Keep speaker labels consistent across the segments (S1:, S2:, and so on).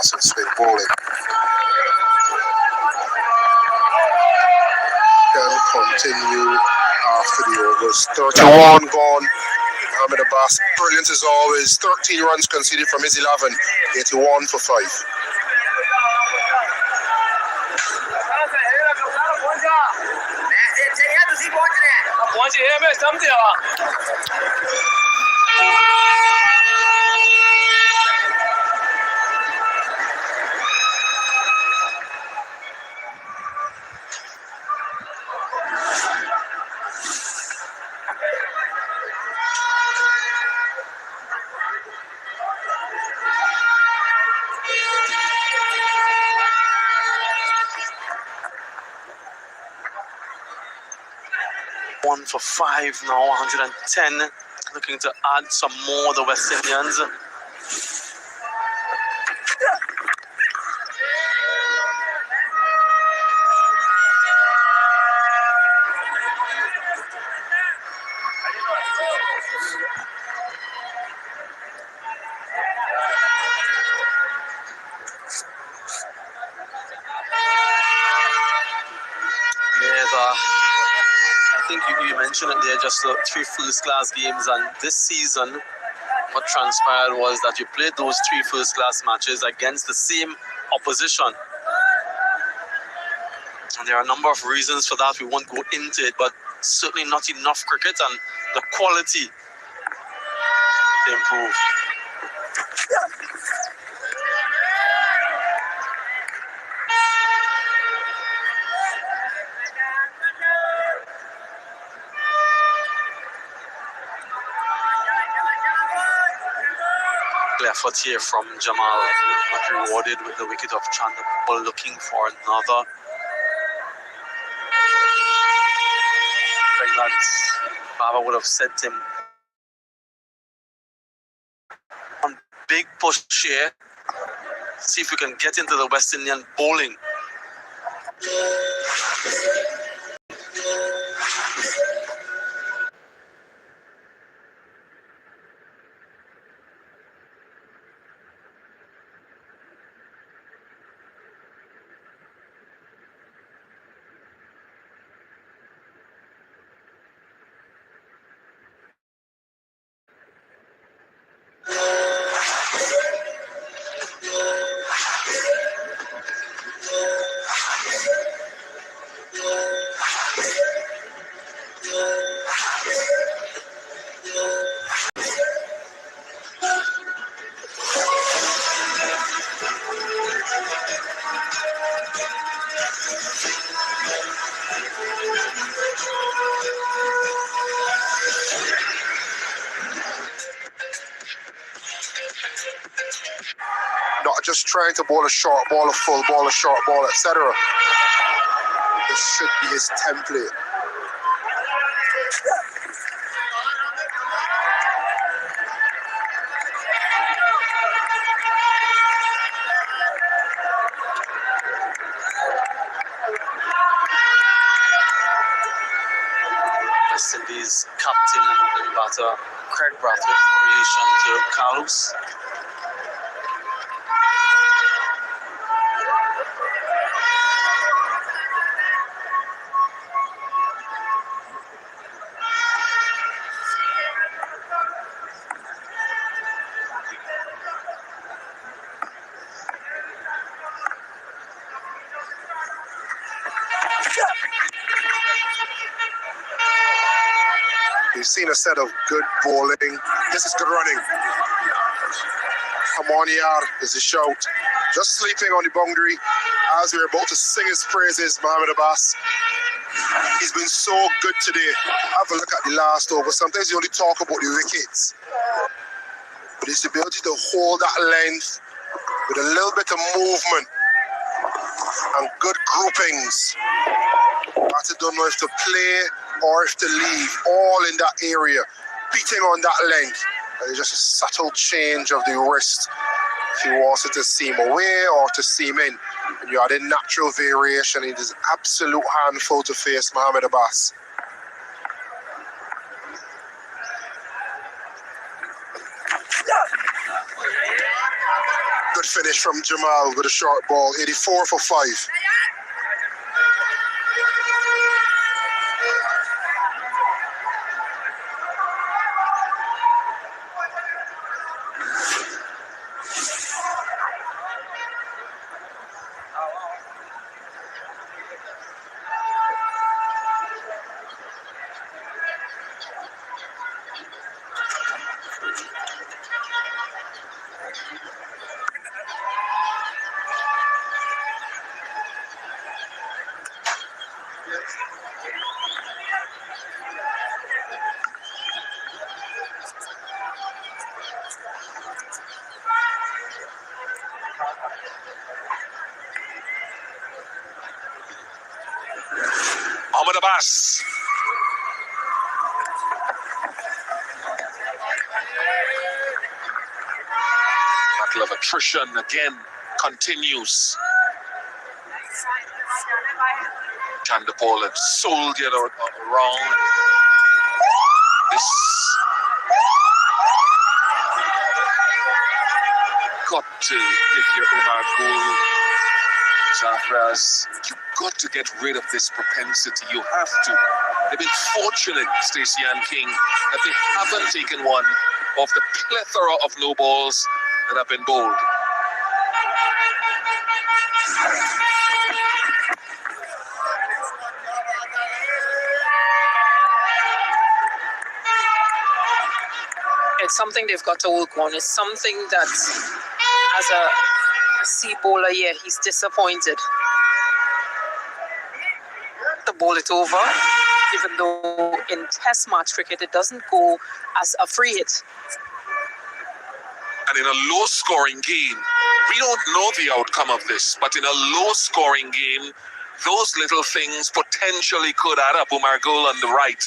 S1: Asif Rizvi bowling. Can continue after the overs. 31 gone. Mohamed Abbas, brilliant as always. 13 runs conceded from his 11. 81 for 5.
S2: One for 5 now, 110. Looking to add some more, the West Indians. I think you mentioned it there, just the 3 first-class games, and this season what transpired was that you played those 3 first-class matches against the same opposition. And there are a number of reasons for that. We won't go into it, but certainly not enough cricket and the quality to improve. Effort here from Jamal, not rewarded with the wicket of Chandra, looking for another. I think that Baba would have sent him one big push here. See if we can get into the West Indian bowling.
S1: Not just trying to bowl a short ball, a full ball, a short ball, etc. This should be his template.
S2: West Indies captain and opening batter Craig Brathwaite in relation to Carlos.
S1: We've seen a set of good bowling. This is good running. Come on, Yar, is a shout. Just sleeping on the boundary as we're about to sing his praises, Mohamed Abbas. He's been so good today. Have a look at the last over. Sometimes you only talk about the wickets, but his ability to hold that length with a little bit of movement and good groupings. I don't know if to play or if to leave, all in that area, beating on that length. It's just a subtle change of the wrist. If you wanted to seam away or to seam in, and you had a natural variation, it is absolute handful to face Mohamed Abbas. Good finish from Jamal with a short ball, 84 for 5.
S3: Alama Abbas. Battle of attrition again continues. Chandapol had sold it wrong. This got to, if you're Umar Gul, Zafraz, you've got to get rid of this propensity. You have to. They've been fortunate, Stacey and King, that they haven't taken one of the plethora of no balls that have been bowled.
S4: It's something they've got to work on. It's something that, as a C bowler here, he's disappointed. To bowl it over, even though in Test match cricket it doesn't go as a free hit.
S3: And in a low-scoring game, we don't know the outcome of this, but in a low-scoring game, those little things potentially could add up. Umar Gul on the right.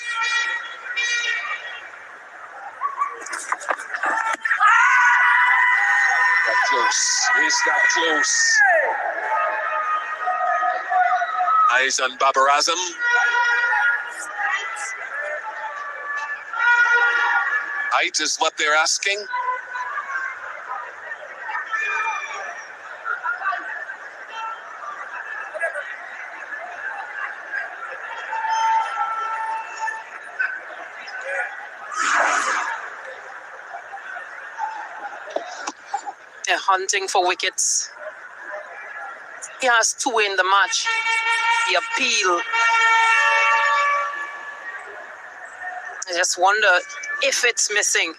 S3: That close. Is that close? Eyes on Babar Azam. Height is what they're asking.
S4: They're hunting for wickets. He has 2 in the match. The appeal. I just wonder if it's missing.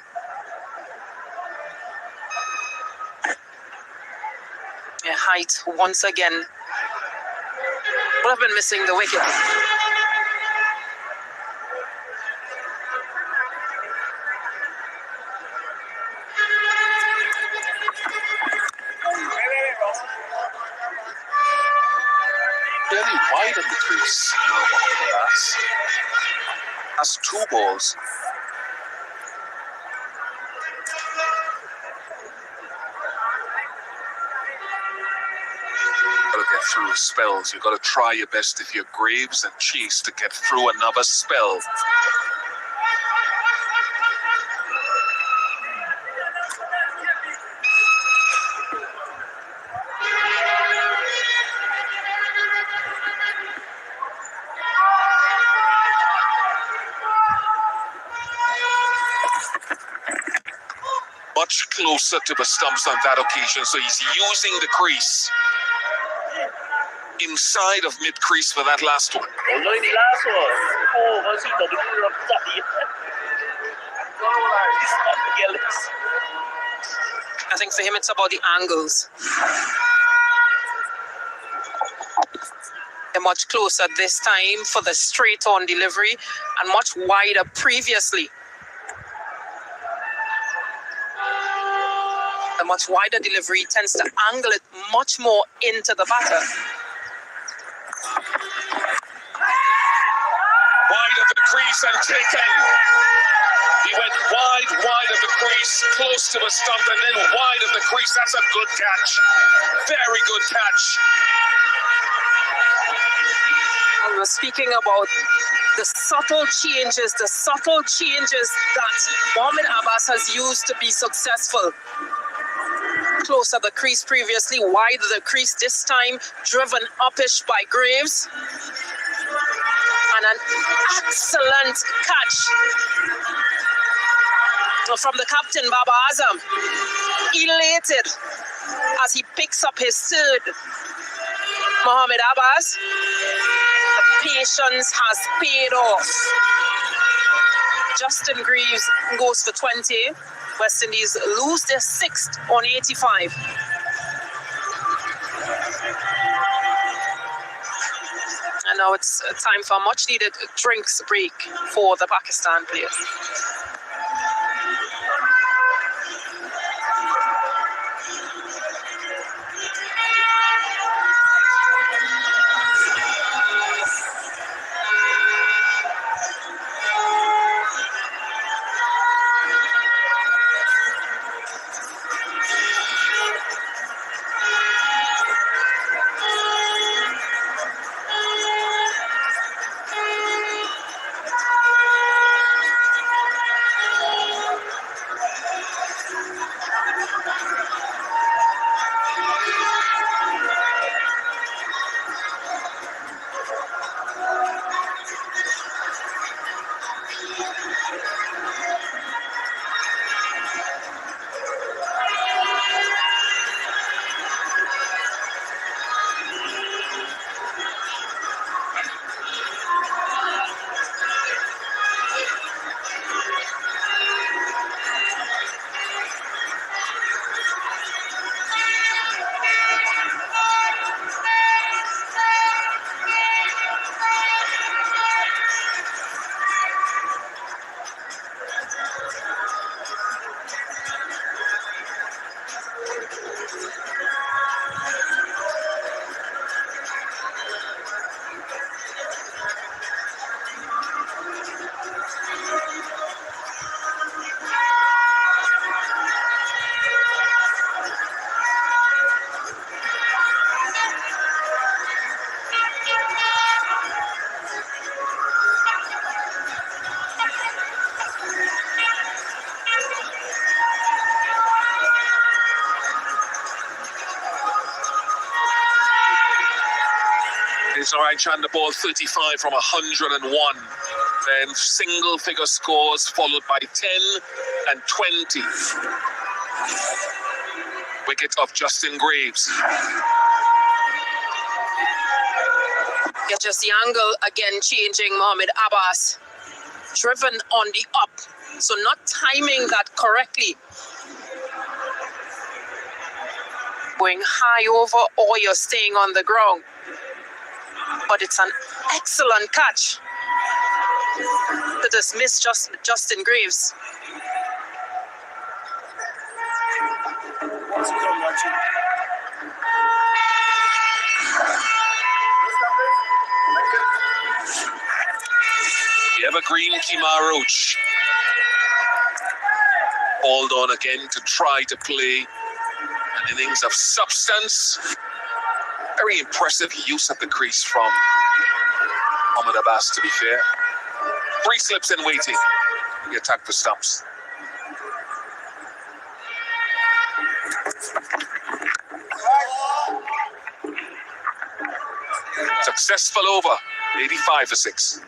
S4: Height once again. Would have been missing the wicket.
S3: Very wide in the crease. Mohamed Abbas has 2 balls. Got to get through spells. You've got to try your best if you're Graves and Chase to get through another spell. Much closer to the stumps on that occasion, so he's using the crease inside of mid-crease for that last one.
S4: I think for him it's about the angles. They're much closer this time for the straight-on delivery and much wider previously. The much wider delivery tends to angle it much more into the batter.
S3: Wide of the crease and taken. He went wide of the crease, close to a stump, and then wide of the crease. That's a good catch. Very good catch.
S4: We were speaking about the subtle changes that Mohamed Abbas has used to be successful. close at the crease previously, wide of the crease this time, driven uppish by Graves. And an excellent catch from the captain, Baba Azam. Elated as he picks up his third. Mohamed Abbas, the patience has paid off. Justin Greaves goes for 20. West Indies lose their 6th on 85. And now it's time for a much needed drinks break for the Pakistan players.
S3: Right, Chandler ball 35 from 101. Then single figure scores followed by 10 and 20. Wicket of Justin Graves.
S4: Get just the angle again changing. Mohamed Abbas driven on the up, so not timing that correctly. Going high over or you're staying on the ground. But it's an excellent catch to dismiss Justin Graves.
S3: The evergreen Kemar Roach hauled on again to try to play an innings of substance. Very impressive use of the crease from Mohamed Abbas, to be fair. 3 slips in waiting. The attack for stumps. Successful over. 85 for 6.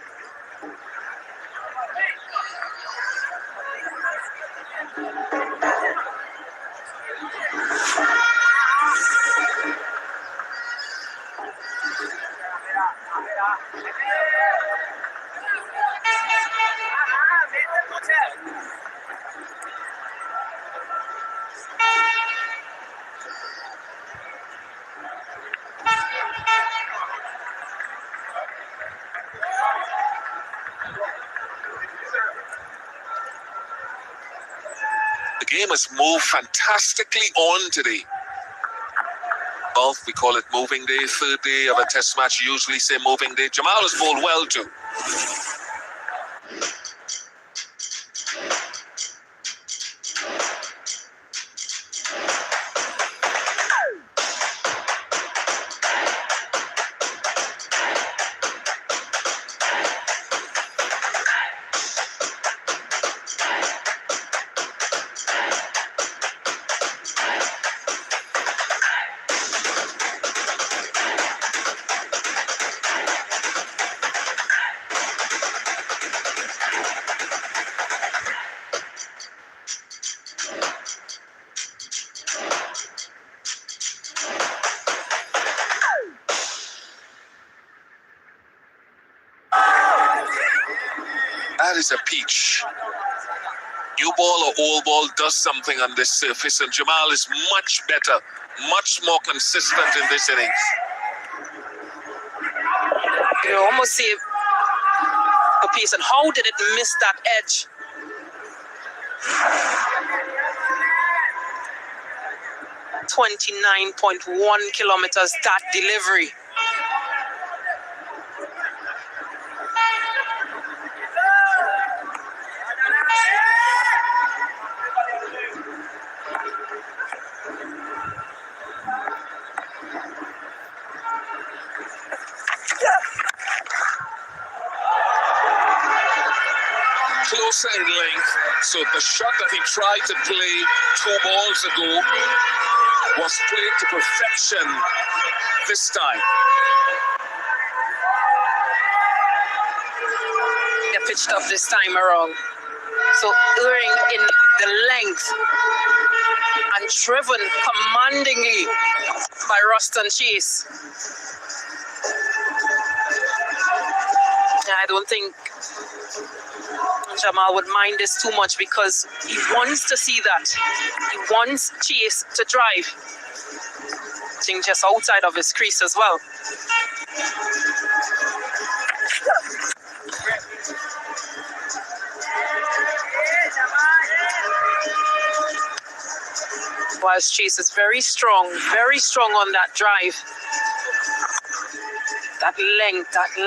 S3: The game has moved fantastically on today. Golf, we call it moving day, 3rd day of a test match, usually say moving day. Jamal has bowled well too. is a peach. New ball or old ball does something on this surface, and Jamal is much better, much more consistent in this innings.
S4: You almost see a piece, and how did it miss that edge? .1 kilometers, that delivery.
S3: Closer in length, so the shot that he tried to play 2 balls ago was played to perfection this time.
S4: They pitched up this time around. So erring in the length and driven commandingly by Ruston Chase. I don't think Jamal would mind this too much because he wants to see that. He wants Chase to drive. I think just outside of his crease as well. Whilst Chase is very strong on that drive. That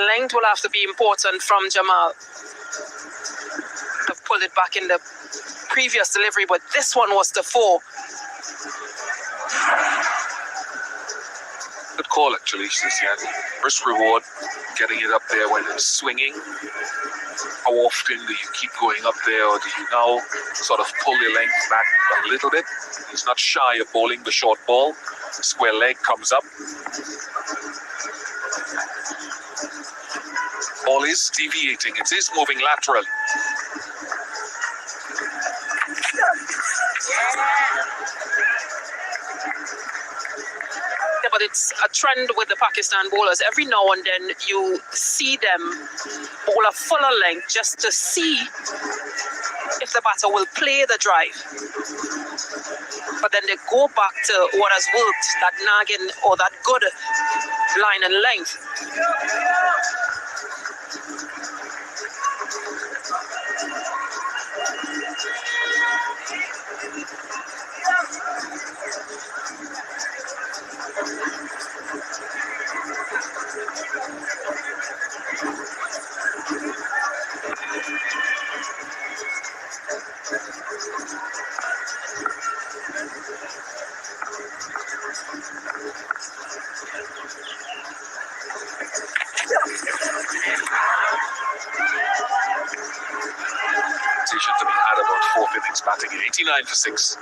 S4: length will have to be important from Jamal. To pull it back in the previous delivery, but this one was the 4.
S3: Good call, actually, Stacey. Risk reward, getting it up there when it's swinging. How often do you keep going up there, or do you now sort of pull your length back a little bit? He's not shy of bowling the short ball. Square leg comes up. Ball is deviating. It is moving laterally.
S4: Yeah, but it's a trend with the Pakistan bowlers. Every now and then you see them bowl a fuller length just to see if the batter will play the drive. But then they go back to what has worked, that nagging or that good line and length.
S3: To be had about 4th innings batting, 89 for 6.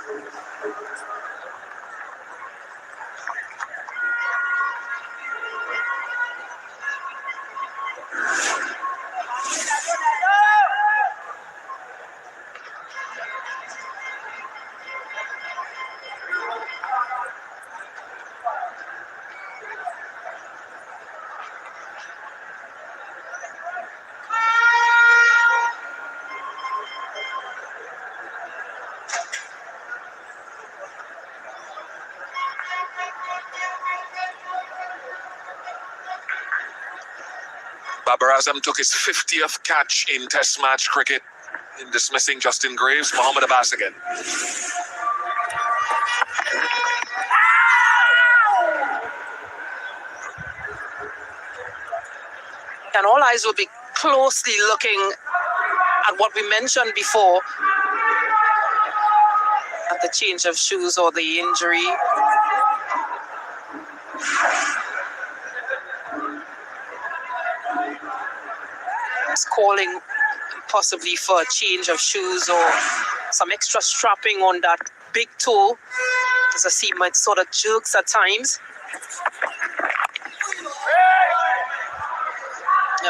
S3: Babar Azam took his 50th catch in Test match cricket in dismissing Justin Graves. Mohammad Abbas again.
S4: And all eyes will be closely looking at what we mentioned before, at the change of shoes or the injury. Calling possibly for a change of shoes or some extra strapping on that big toe, as I see it sort of jerks at times.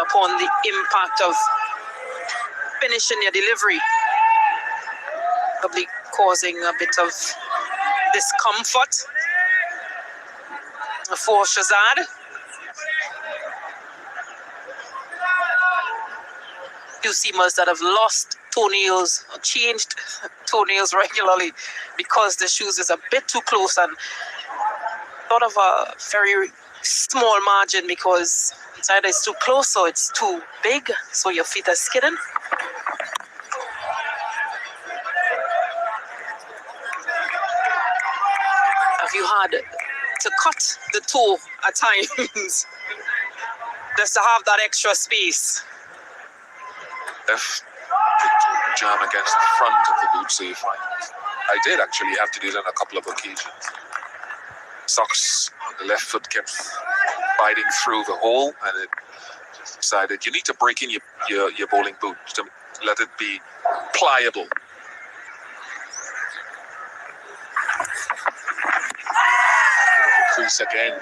S4: Upon the impact of finishing your delivery, probably causing a bit of discomfort for Shazad. few seamers that have lost toenails or changed toenails regularly because the shoes is a bit too close and sort of a very small margin because it's either it's too close or it's too big, so your feet are skidding. Have you had to cut the toe at times just to have that extra space?
S3: Left the jam against the front of the boot, so you find I did actually have to do that on a couple of occasions. Socks on the left foot kept biting through the hole, and it just decided you need to break in your bowling boot to let it be pliable. Crease again.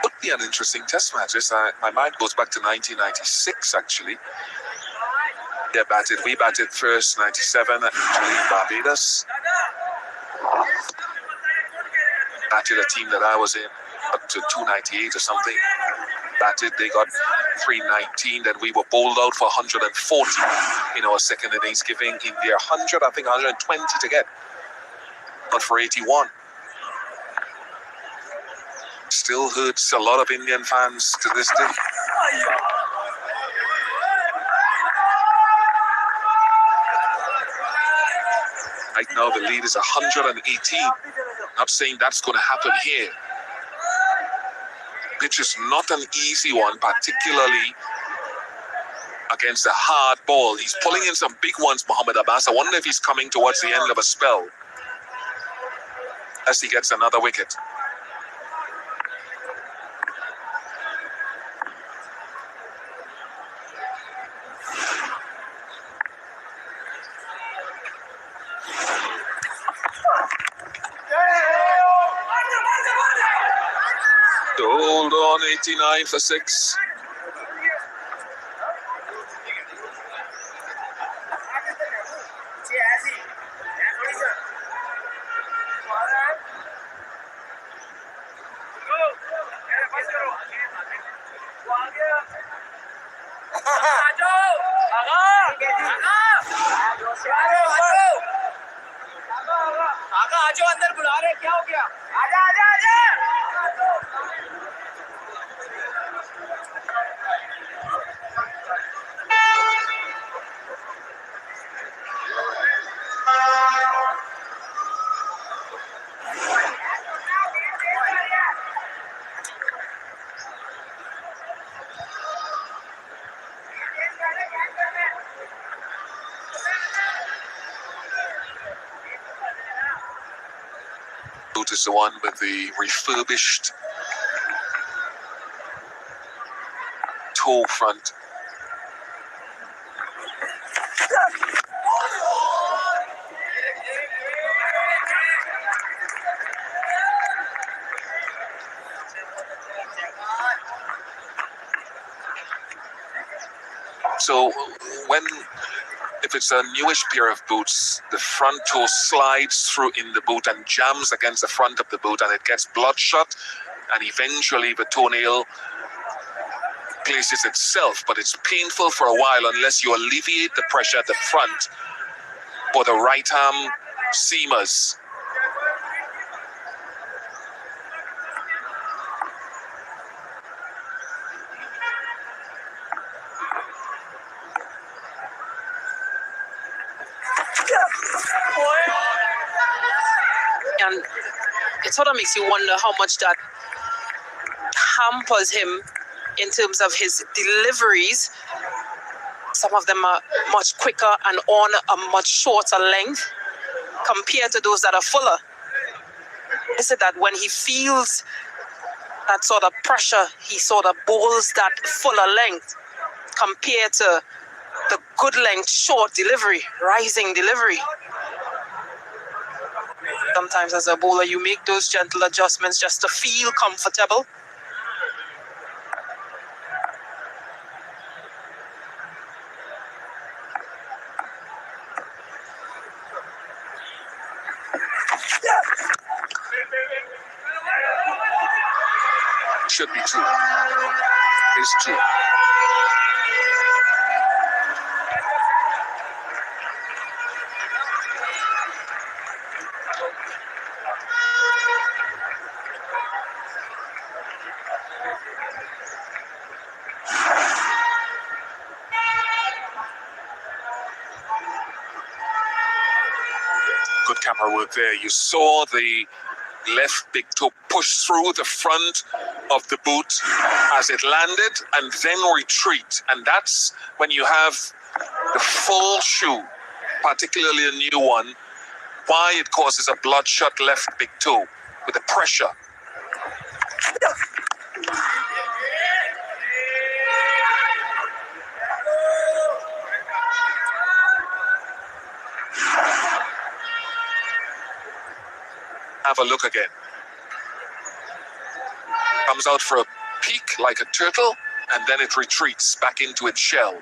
S3: Would be an interesting test match. My mind goes back to 1996 actually. We batted first 97 actually in Barbados. Batted a team that I was in up to 298 or something. Batted, they got 319, then we were bowled out for 140 in our second innings, giving India 100, I think 120 to get, but for 81. Still hurts a lot of Indian fans to this day. Right now the lead is 118. Not saying that's going to happen here. Pitch is not an easy one, particularly against a hard ball. He's pulling in some big ones, Mohammad Abbas. I wonder if he's coming towards the end of a spell as he gets another wicket. Hold on, 89 for 6. Boot is the one with the refurbished toe front. So if it's a newish pair of boots, the front toe slides through in the boot and jams against the front of the boot, and it gets bloodshot, and eventually the toenail places itself, but it's painful for a while unless you alleviate the pressure at the front for the right arm seamers.
S4: And it sort of makes you wonder how much that hampers him in terms of his deliveries. Some of them are much quicker and on a much shorter length compared to those that are fuller. Is it that when he feels that sort of pressure, he sort of bowls that fuller length compared to the good length, short delivery, rising delivery? Sometimes as a bowler, you make those gentle adjustments just to feel comfortable.
S3: should be 2. It's 2. Good camera work there. You saw the left big toe push through the front of the boot as it landed and then retreat. And that's when you have the full shoe, particularly a new one, why it causes a bloodshot left big toe with the pressure. Have a look again. Comes out for a peek like a turtle, and then it retreats back into its shell.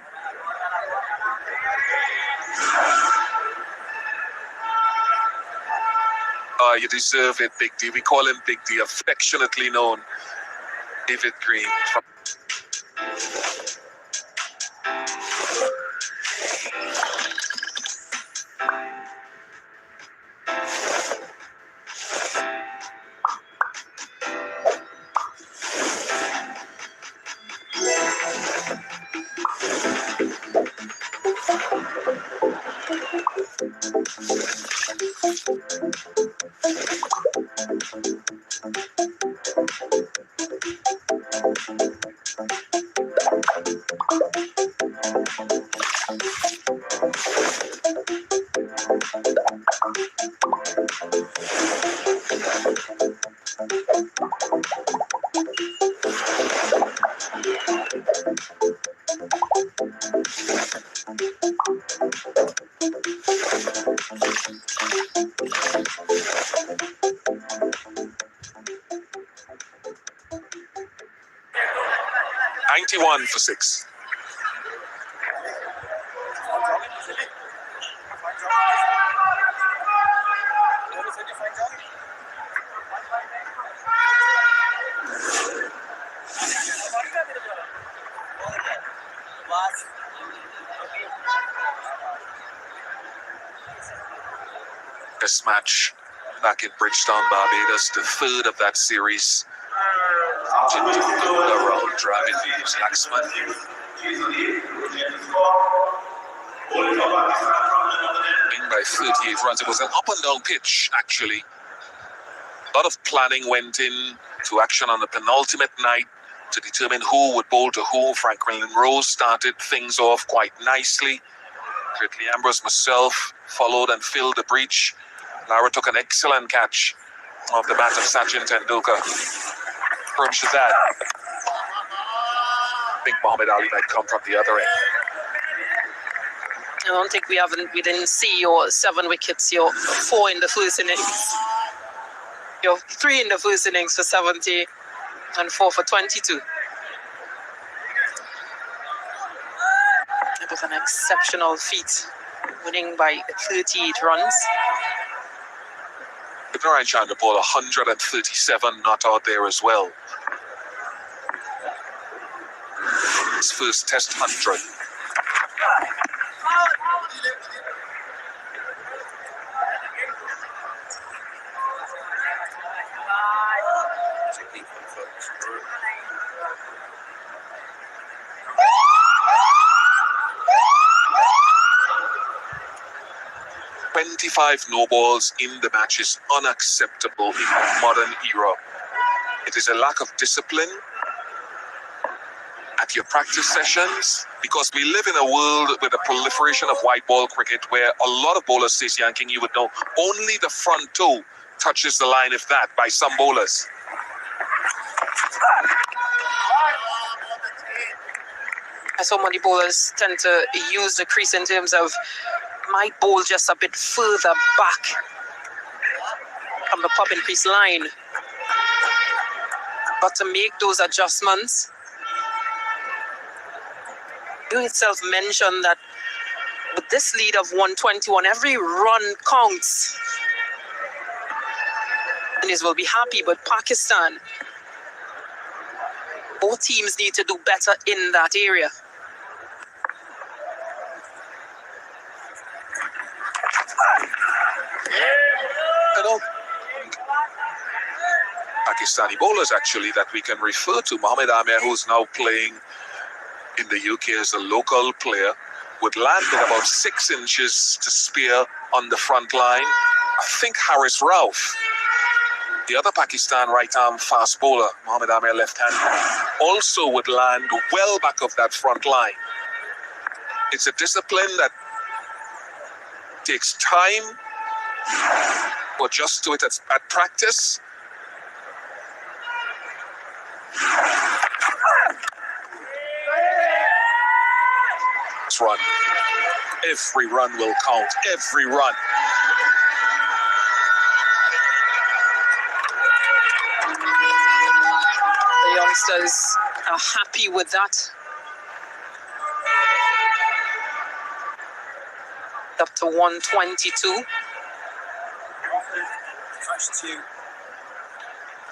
S3: You deserve it, Big D. We call him Big D, affectionately known. David Green. 91 for 6. This match back in Bridgetown, Barbados, the third of that series. Around driving these Laxman. In by 38 runs. It was an up and down pitch, actually. A lot of planning went in to action on the penultimate night to determine who would bowl to who. Franklin Rose started things off quite nicely. Ridley Ambrose, myself, followed and filled the breach. Lara took an excellent catch off the bat of Sachin Tendulkar. Approach to that. I think Muhammad Ali might come from the other end.
S4: I don't think we didn't see your 7 wickets, your 4 in the first innings. Your 3 in the first innings for 70 and 4 for 22. It was an exceptional feat, winning by 38 runs.
S3: Ibrahim Chandra ball 137 not out there as well. His first test 100. $25 no balls in the match is unacceptable in the modern era. It is a lack of discipline at your practice sessions, because we live in a world with a proliferation of white ball cricket where a lot of bowlers, Stacey and King, you would know, only the front toe touches the line, if that, by some bowlers.
S4: So many bowlers tend to use the crease in terms of might bowl just a bit further back from the popping crease line. But to make those adjustments, you itself mentioned that with this lead of 121, every run counts. Indians will be happy, but Pakistan Both teams need to do better in that area.
S3: I don't Pakistani bowlers actually that we can refer to. Mohammad Amir, who's now playing in the UK as a local player, would land with about 6 inches to spear on the front line. I think Haris Rauf, the other Pakistan right-arm fast bowler, Mohammad Amir left-hand, also would land well back of that front line. It's a discipline that takes time to adjust to it at practice. Let's run. Every run will count. Every run.
S4: The youngsters are happy with that. Up to 122.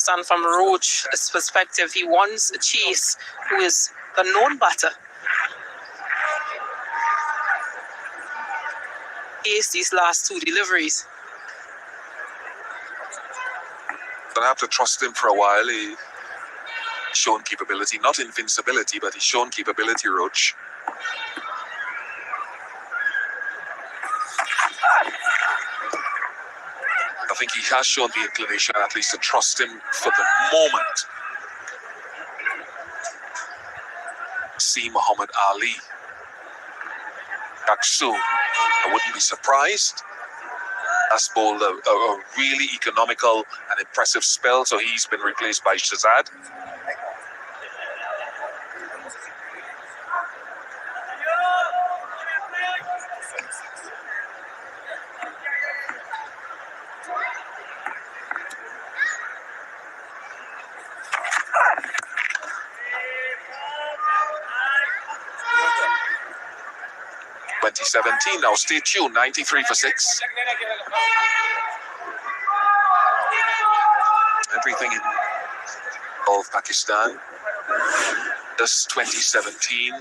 S4: And from Roach's perspective, he wants Chase, who is the known batter. Ace these last 2 deliveries.
S3: Gonna have to trust him for a while. He's shown capability, not invincibility, but he's shown capability, Roach. I think he has shown the inclination, at least, to trust him for the moment. See Muhammad Ali back soon. I wouldn't be surprised. Has bowled a really economical and impressive spell, so he's been replaced by Shazad. '17 now, stay tuned, 93 for 6. Everything in of Pakistan. This 2017.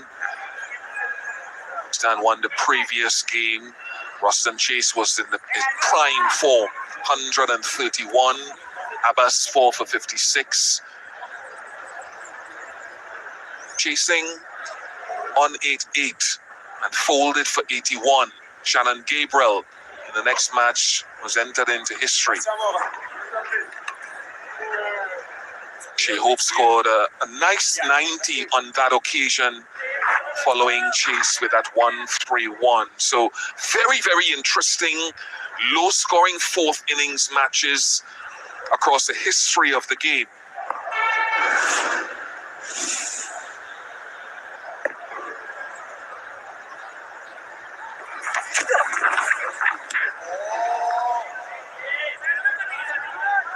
S3: Pakistan won the previous game. Ruston Chase was in prime form, 131. Abbas 4 for 56. Chasing on 8-8. And folded for 81. Shannon Gabriel in the next match was entered into history. Shea Hope scored a nice 90 on that occasion, following Chase with that 1-3-1. So very, very interesting, low-scoring fourth innings matches across the history of the game.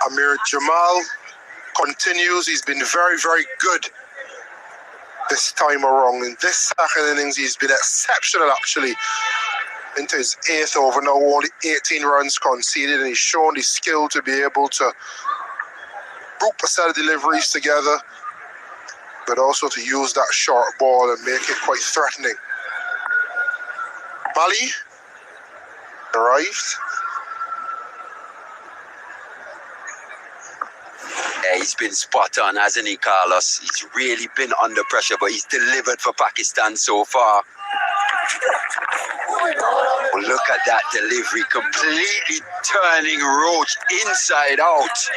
S1: Amir Jamal continues. He's been very, very good this time around. In this second innings, he's been exceptional, actually. Into his 8th over now, only 18 runs conceded, and he's shown the skill to be able to group a set of deliveries together, but also to use that short ball and make it quite threatening. Bali arrived.
S5: Yeah, he's been spot on, hasn't he, Carlos? He's really been under pressure, but he's delivered for Pakistan so far. Oh, look at that delivery, completely turning Roach inside out.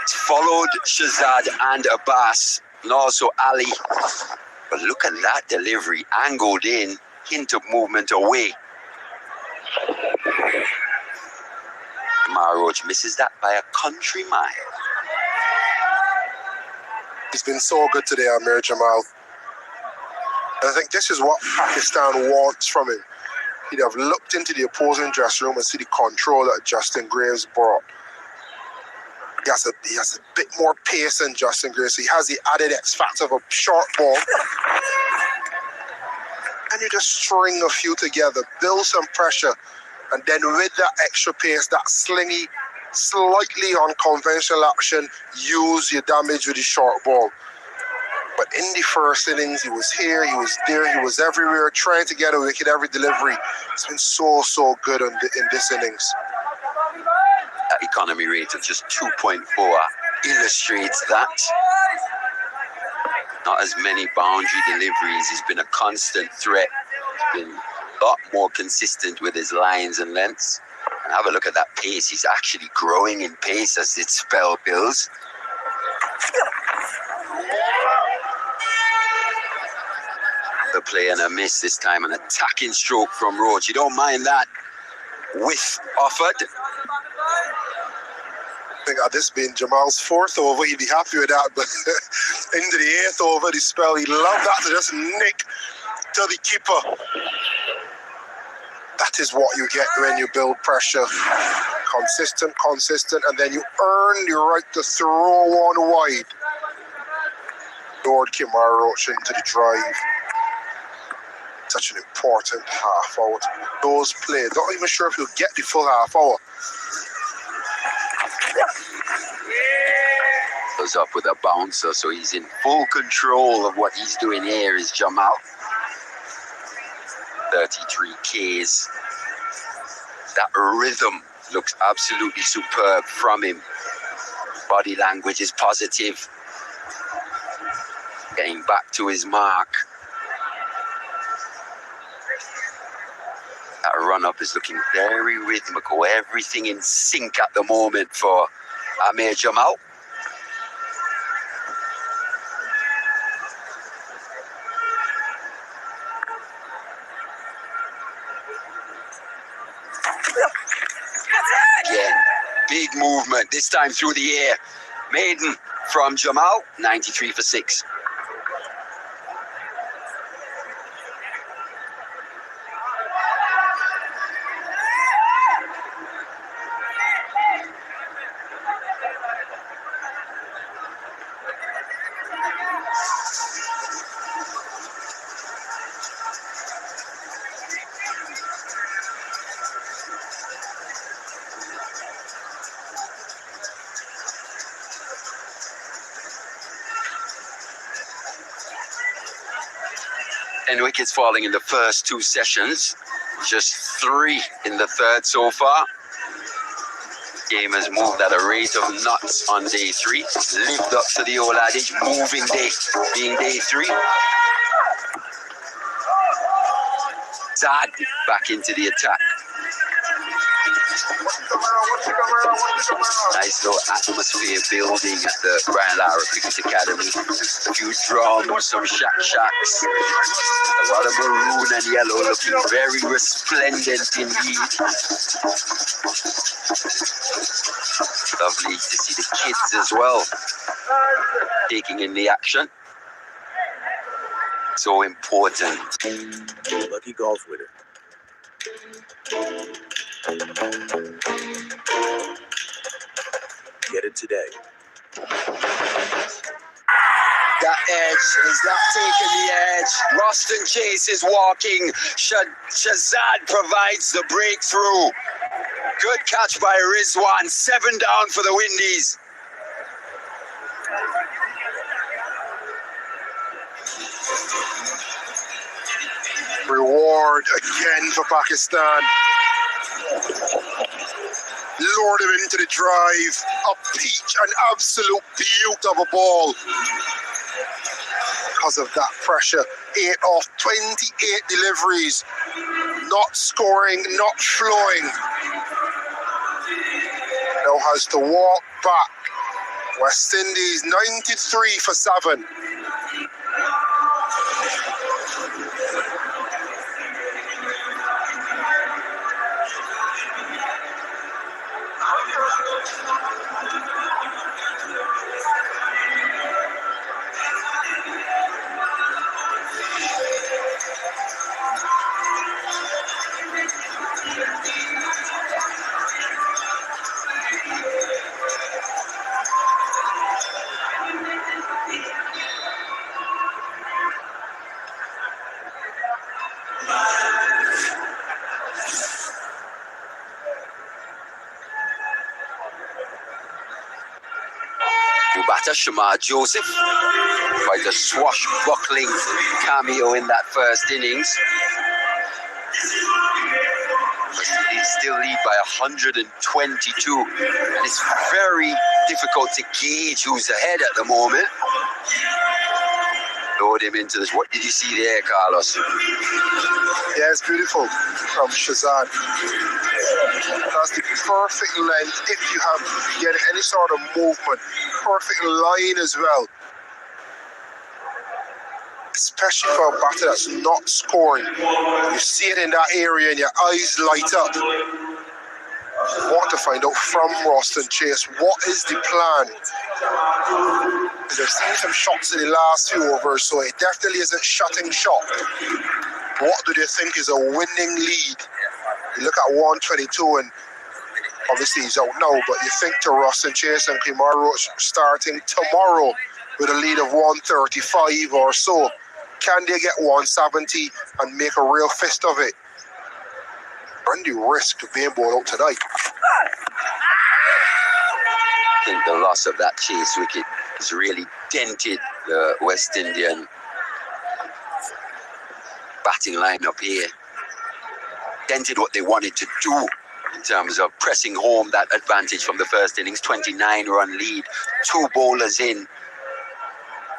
S5: It's followed Shazad and Abbas, and also Ali. But look at that delivery, angled in, hint of movement away. Roach misses that by a country mile.
S1: He's been so good today, Amir Jamal. And I think this is what Pakistan wants from him. He'd have looked into the opposing dressing room and see the control that Justin Graves brought. He has a bit more pace than Justin Graves. He has the added X factor of a short ball. And you just string a few together, build some pressure, and then with that extra pace, that slingy slightly unconventional action, use your damage with the short ball. But in the first innings, he was here, he was there, he was everywhere, trying to get a wicket every delivery. It's been so good in this innings.
S5: That economy rate of just 2.4 illustrates that. Not as many boundary deliveries. He's been a constant threat. He's been a lot more consistent with his lines and lengths. And have a look at that pace. He's actually growing in pace as its spell builds. The play and a miss this time, an attacking stroke from Roach. You don't mind that. Whiff offered.
S1: I think had this been Jamal's fourth over, he'd be happy with that. But into the eighth over, the spell, he'd love that to just nick to the keeper. That is what you get when you build pressure. Consistent, and then you earn the right to throw one wide. Lord Kimar Roach into the drive. Such an important half hour. Those plays, not even sure if you'll get the full half hour.
S5: Goes up with a bouncer, so he's in full control of what he's doing here is Jamal. 33 Ks. That rhythm looks absolutely superb from him. Body language is positive. Getting back to his mark. That run-up is looking very rhythmical. Everything in sync at the moment for Amir Jamal. Again, big movement, this time through the air. Maiden from Jamal, 93 for 6. And wickets falling in the first 2 sessions. Just 3 in the third so far. Game has moved at a rate of knots on day 3. Lived up to the old adage, moving day, being day 3. Sad back into the attack. Nice little atmosphere building at the Brian Lara Cricket Academy. A few drums, some shacks. A lot of maroon and yellow looking very resplendent indeed. Lovely to see the kids as well taking in the action. So important.
S6: Lucky golf winner. Get it today.
S5: That edge, is that taking the edge? Roston Chase is walking. Shazad provides the breakthrough. Good catch by Rizwan. 7 down for the Windies.
S1: Reward again for Pakistan. Lured him into the drive. A peach, an absolute beaut of a ball. Because of that pressure. 8 off 28 deliveries. Not scoring, not flowing. Now has to walk back. West Indies 93 for 7.
S5: batter, Shamar Joseph. Quite a swashbuckling cameo in that first innings. They still lead by 122, and it's very difficult to gauge who's ahead at the moment. Load him into this. What did you see there, Carlos?
S1: Yeah, it's beautiful from Shazad. That's the perfect length if you get any sort of movement. Perfect line as well. Especially for a batter that's not scoring. You see it in that area and your eyes light up. I want to find out from Roston Chase, what is the plan? They've seen some shots in the last few overs, so it definitely isn't shutting shot. What do they think is a winning lead? You look at 122 and obviously he's out now, but you think to Roston Chase and Kemar Roach starting tomorrow with a lead of 135 or so. Can they get 170 and make a real fist of it? Run the risk of being bowled out tonight.
S5: I think the loss of that chase wicket has really dented the West Indian batting lineup here. Dented what they wanted to do in terms of pressing home that advantage from the first innings. 29-run lead, 2 bowlers in.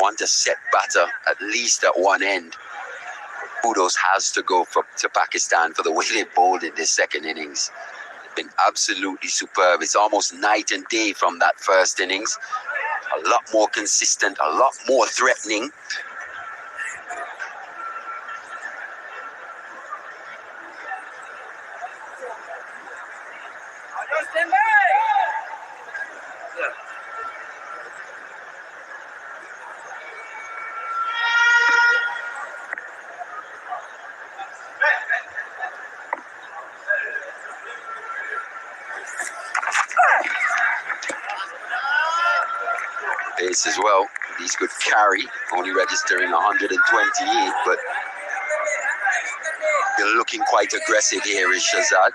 S5: Want a set batter at least at one end. Kudos has to go to Pakistan for the way they bowled in this second innings. Been absolutely superb. It's almost night and day from that first innings. A lot more consistent, a lot more threatening. Pace as well. These could carry, only registering 128, but they're looking quite aggressive here, is Shazad.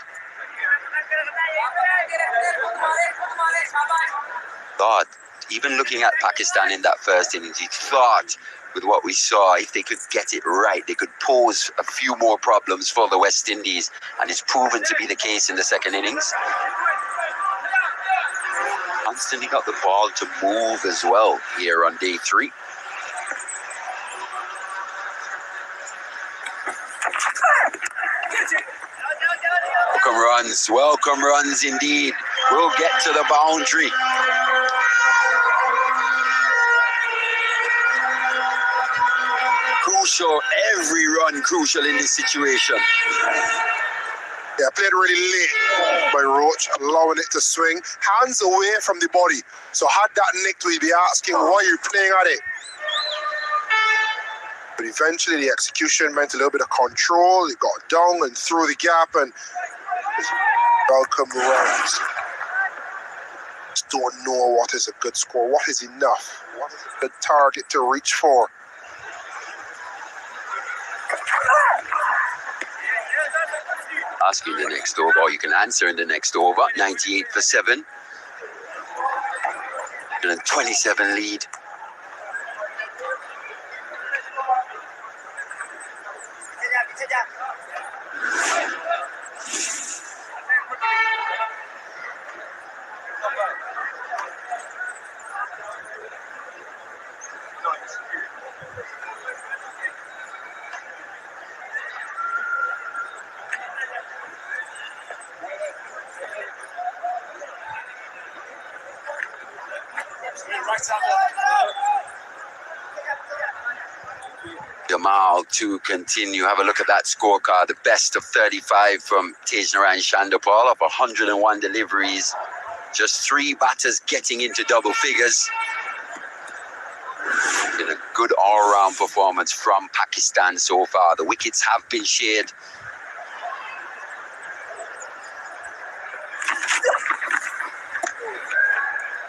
S5: Thought, even looking at Pakistan in that first innings, he thought with what we saw, if they could get it right, they could pose a few more problems for the West Indies, and it's proven to be the case in the second innings. Constantly got the ball to move as well here on day 3. Welcome runs indeed. We'll get to the boundary. Crucial, every run crucial in this situation.
S1: Yeah, played really late by Roach, allowing it to swing. Hands away from the body. So had that nicked, we'd be asking, why are you playing at it? But eventually the execution meant a little bit of control. It got down and through the gap and welcome runs. Just don't know what is a good score. What is enough? What is a good target to reach for?
S5: Ask you in the next over, or you can answer in the next over. 98 for 7. And a 27 lead. Jamal to continue. Have a look at that scorecard. The best of 35 from Tejnaran Chandapal of 101 deliveries. Just 3 batters getting into double figures. Been a good all-round performance from Pakistan so far. The wickets have been shared.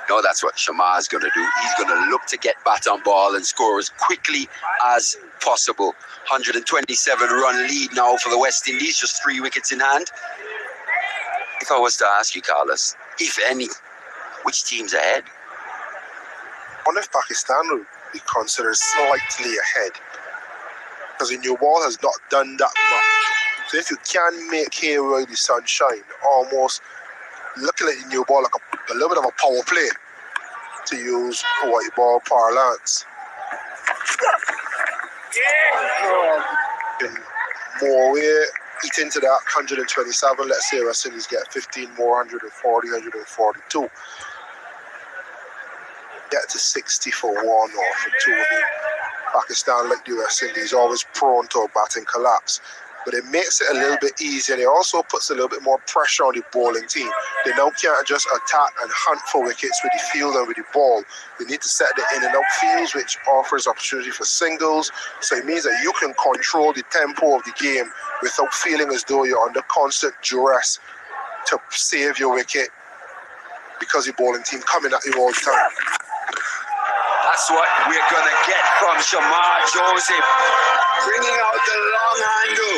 S5: No, that's what Shamar's going to do. He's going to look to get bat on ball and score as quickly as possible. 127-run lead now for the West Indies, just 3 wickets in hand. If I was to ask you, Carlos, if any, which team's ahead?
S1: wonder if Pakistan will be considered slightly ahead, because the new ball has not done that much. So if you can make hay while the sun shine, almost looking at the new ball like a little bit of a power play, to use white ball parlance. More way, eat into that 127. Let's say West Indies get 15 more, 140, 142. Get to 60 for 1 or for 2. I mean, Pakistan, like the West Indies, always prone to a batting collapse. But it makes it a little bit easier. It also puts a little bit more pressure on the bowling team. They now can't just attack and hunt for wickets with the field and with the ball. They need to set the in and out fields, which offers opportunity for singles. So it means that you can control the tempo of the game without feeling as though you're under constant duress to save your wicket, because the bowling team coming at you all the time.
S5: That's what we're going to get from Shamar Joseph. Bringing out the long handle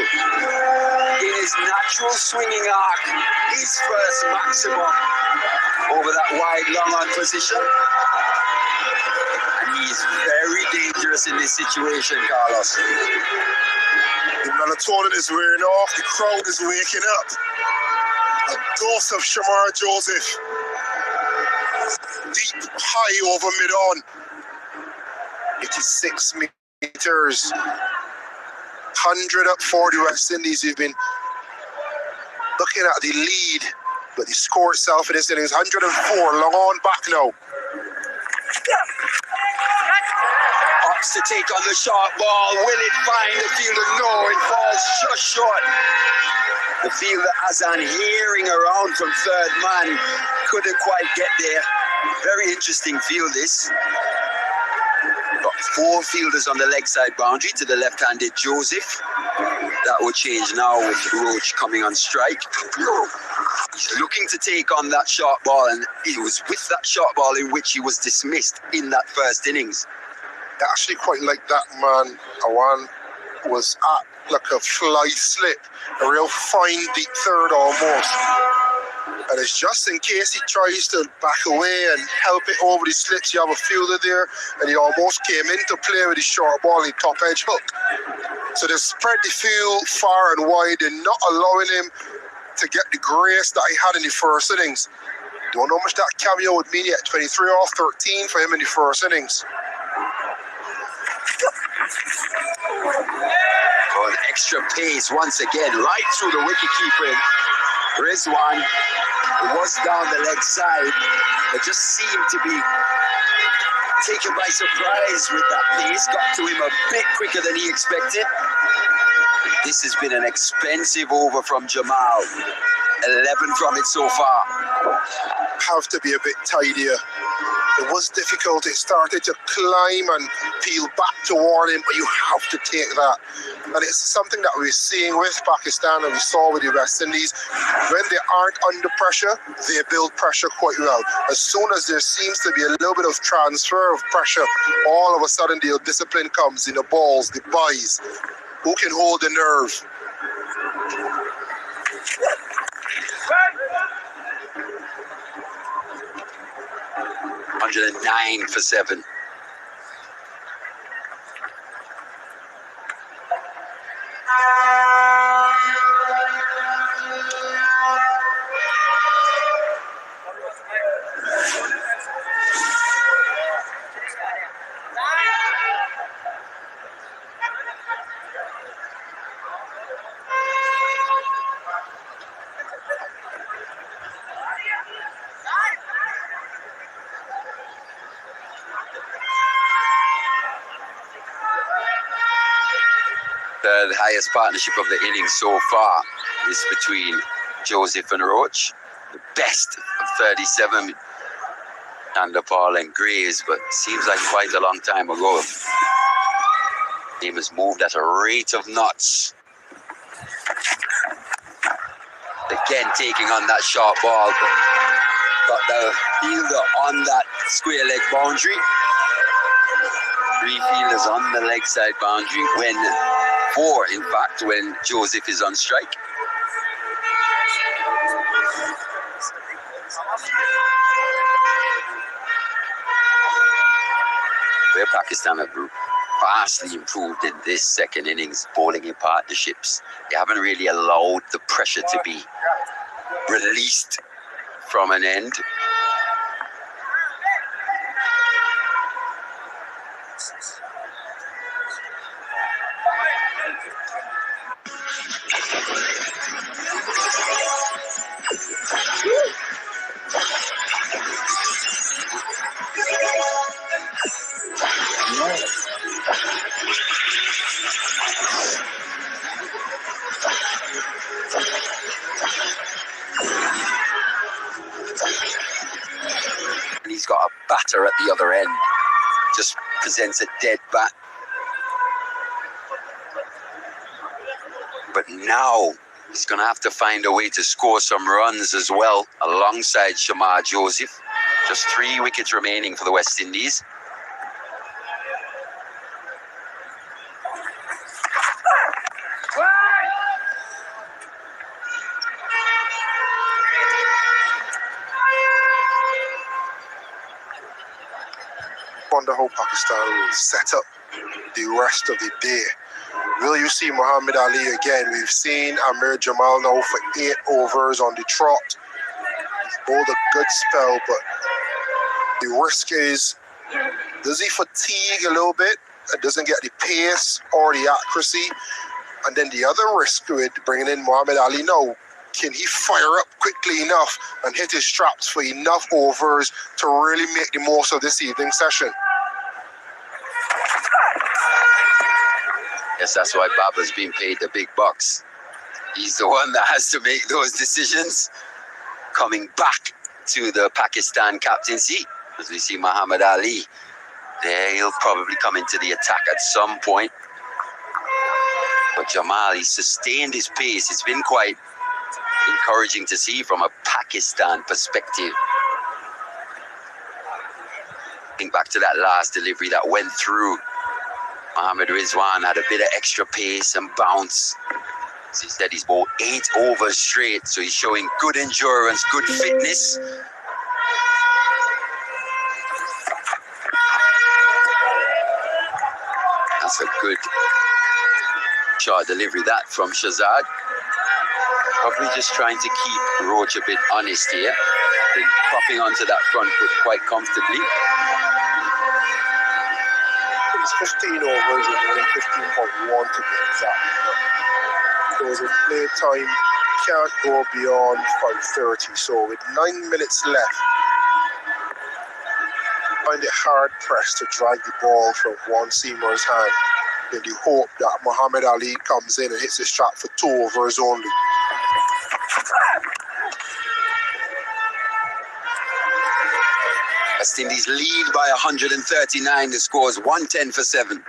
S5: in his natural swinging arc. His first maximum over that wide long on position. And he's very dangerous in this situation, Carlos.
S1: The melatonin is wearing off. The crowd is waking up. A dose of Shamar Joseph. Deep, high over mid-on. 86 meters. 100 up for the West Indies. You've been looking at the lead, but the score itself in this innings, 104, long on back now.
S5: Opts to take on the short ball. Will it find the fielder? No, it falls just short. The fielder, Azan, hearing around from third man, couldn't quite get there. Very interesting field this. Got 4 fielders on the leg side boundary to the left-handed Joseph. That will change now with Roach coming on strike. He's looking to take on that short ball, and it was with that short ball in which he was dismissed in that first innings.
S1: I actually quite like that man. Awan was at like a fly slip, a real fine deep third almost. And it's just in case he tries to back away and help it over the slips. You have a fielder there, and he almost came into play with his short ball and top edge hook. So they spread the field far and wide and not allowing him to get the grace that he had in the first innings. Don't know how much that cameo would mean yet. 23 off 13 for him in the first innings.
S5: Oh, an extra pace once again, right through the wicketkeeper. Rizwan was down the leg side, but just seemed to be taken by surprise with that pace. Got to him a bit quicker than he expected. This has been an expensive over from Jamal. 11 from it so far.
S1: Have to be a bit tidier. It was difficult. It started to climb and peel back toward him, but you have to take that. And it's something that we're seeing with Pakistan and we saw with the West Indies. When they aren't under pressure, they build pressure quite well. As soon as there seems to be a little bit of transfer of pressure, all of a sudden the discipline comes in the balls, the buys. Who can hold the nerve?
S5: $109 for 7. The highest partnership of the innings so far is between Joseph and Roach. The best of 37 under Paul and Graves, but seems like quite a long time ago. The game has moved at a rate of knots. Again taking on that sharp ball, but got the fielder on that square leg boundary. 3 fielders on the leg side boundary when 4, in fact, when Joseph is on strike. Pakistan have vastly improved in this second innings, bowling in partnerships. They haven't really allowed the pressure to be released from an end. And he's got a batter at the other end. Just presents a dead bat. But now he's going to have to find a way to score some runs as well, alongside Shamar Joseph. Just 3 wickets remaining for the West Indies.
S1: Wonder how Pakistan will set up the rest of the day. Will you see Muhammad Ali again? We've seen Amir Jamal now for 8 overs on the trot. He's bowled a good spell, but the risk is, does he fatigue a little bit and doesn't get the pace or the accuracy? And then the other risk with bringing in Muhammad Ali now, can he fire up quickly enough and hit his straps for enough overs to really make the most of this evening session?
S5: Yes, that's why Baba's been paid the big bucks. He's the one that has to make those decisions. Coming back to the Pakistan captaincy, as we see Muhammad Ali. There, he'll probably come into the attack at some point. But Jamal, he's sustained his pace. It's been quite encouraging to see from a Pakistan perspective. Think back to that last delivery that went through. Mohammad Rizwan had a bit of extra pace and bounce. As he said, he's bowled 8 overs straight, so he's showing good endurance, good fitness. That's a good shot delivery, that from Shazad. Probably just trying to keep Roach a bit honest here. Been cropping onto that front foot quite comfortably.
S1: It's 15 overs and 15.1 to be exact. So the play time can't go beyond 5:30. So with 9 minutes left, I find it hard pressed to drag the ball from one seamer's hand in the hope that Muhammad Ali comes in and hits his shot for 2 overs only.
S5: West Indies lead by 139. The score is 110 for 7.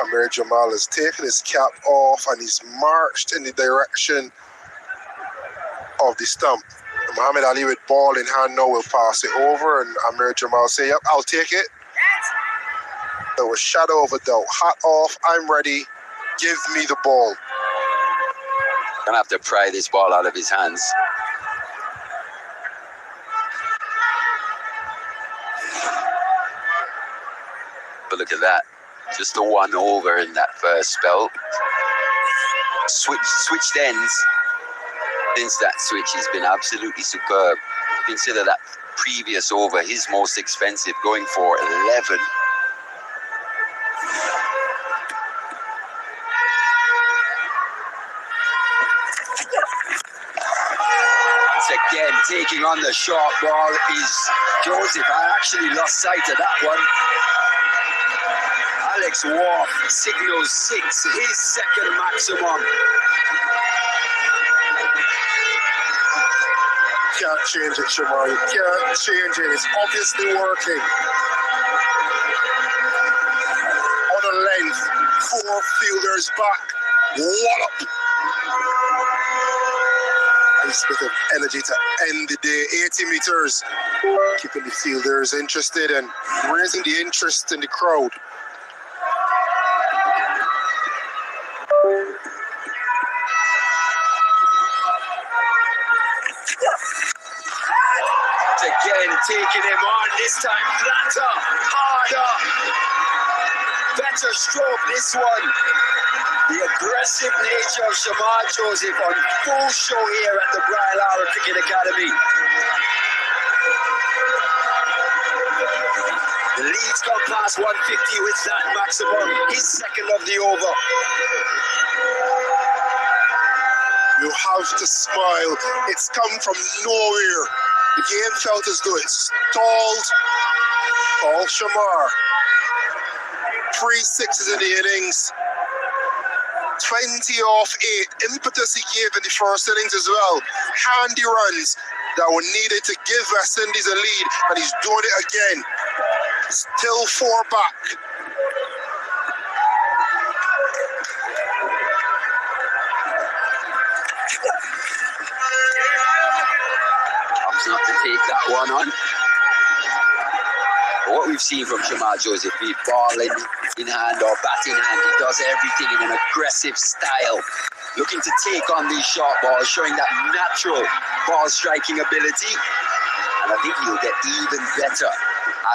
S1: Amir Jamal has taken his cap off and he's marched in the direction of the stump. Muhammad Ali with ball in hand now will pass it over, and Amir Jamal say, yep, I'll take it. There was shadow of a doubt. Hat off, I'm ready. Give me the ball.
S5: Gonna have to pry this ball out of his hands. But look at that. Just the 1 over in that first spell. Switched ends. Since that switch, he's been absolutely superb. Consider that previous over, his most expensive, going for 11. Again, taking on the short ball is Joseph. I actually lost sight of that one. Alex Wharf signals 6, his second maximum.
S1: Can't change it, Shamar. You can't change it. It's obviously working. On a length, 4 fielders back. Wallop. Nice bit of energy to end the day. 80 meters. Keeping the fielders interested and raising the interest in the crowd.
S5: taking him on, this time flatter, harder, better stroke this one. The aggressive nature of Shamar Joseph on full show here at the Brian Lara Cricket Academy. The lead's gone past 150 with that maximum, his second of the over.
S1: You have to smile. It's come from nowhere. The game felt as though it stalled. All Shamar. 3 sixes in the innings. 20 off 8. Impetus he gave in the first innings as well. Handy runs that were needed to give West Indies a lead, and he's doing it again. Still 4 back.
S5: Not to take that one on. What we've seen from Shamar Joseph, be it ball in hand or bat in hand, he does everything in an aggressive style, looking to take on these short balls, showing that natural ball striking ability. And I think he'll get even better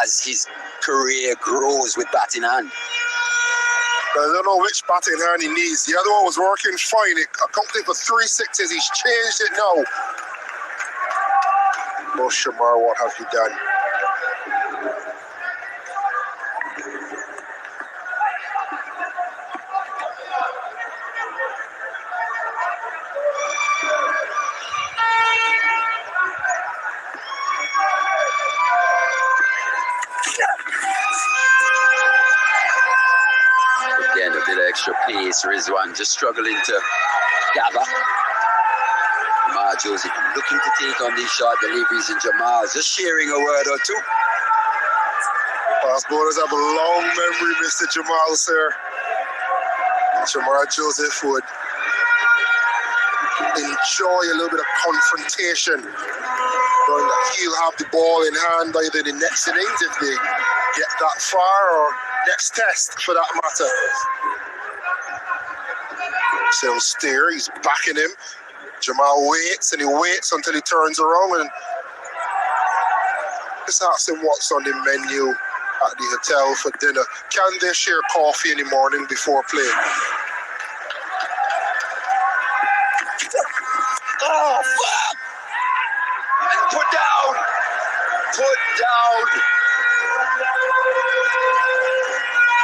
S5: as his career grows with bat in hand.
S1: I don't know which bat in hand he needs. The other one was working fine. It accompanied for 3 sixes. He's changed it now. Oh, Shamar, what have you done?
S5: Again, a bit of extra pace. Rizwan just struggling to gather. Jamal Joseph looking to take on these short deliveries, and Jamal just sharing a word or two.
S1: Fast bowlers have a long memory, Mr. Jamal, sir. Jamal Joseph would enjoy a little bit of confrontation, knowing that he'll have the ball in hand either in the next innings if they get that far, or next test for that matter. So he'll steer, he's backing him. Jamal waits and he waits until he turns around and just asks him what's on the menu at the hotel for dinner. Can they share coffee in the morning before play?
S5: Oh, fuck! And put down!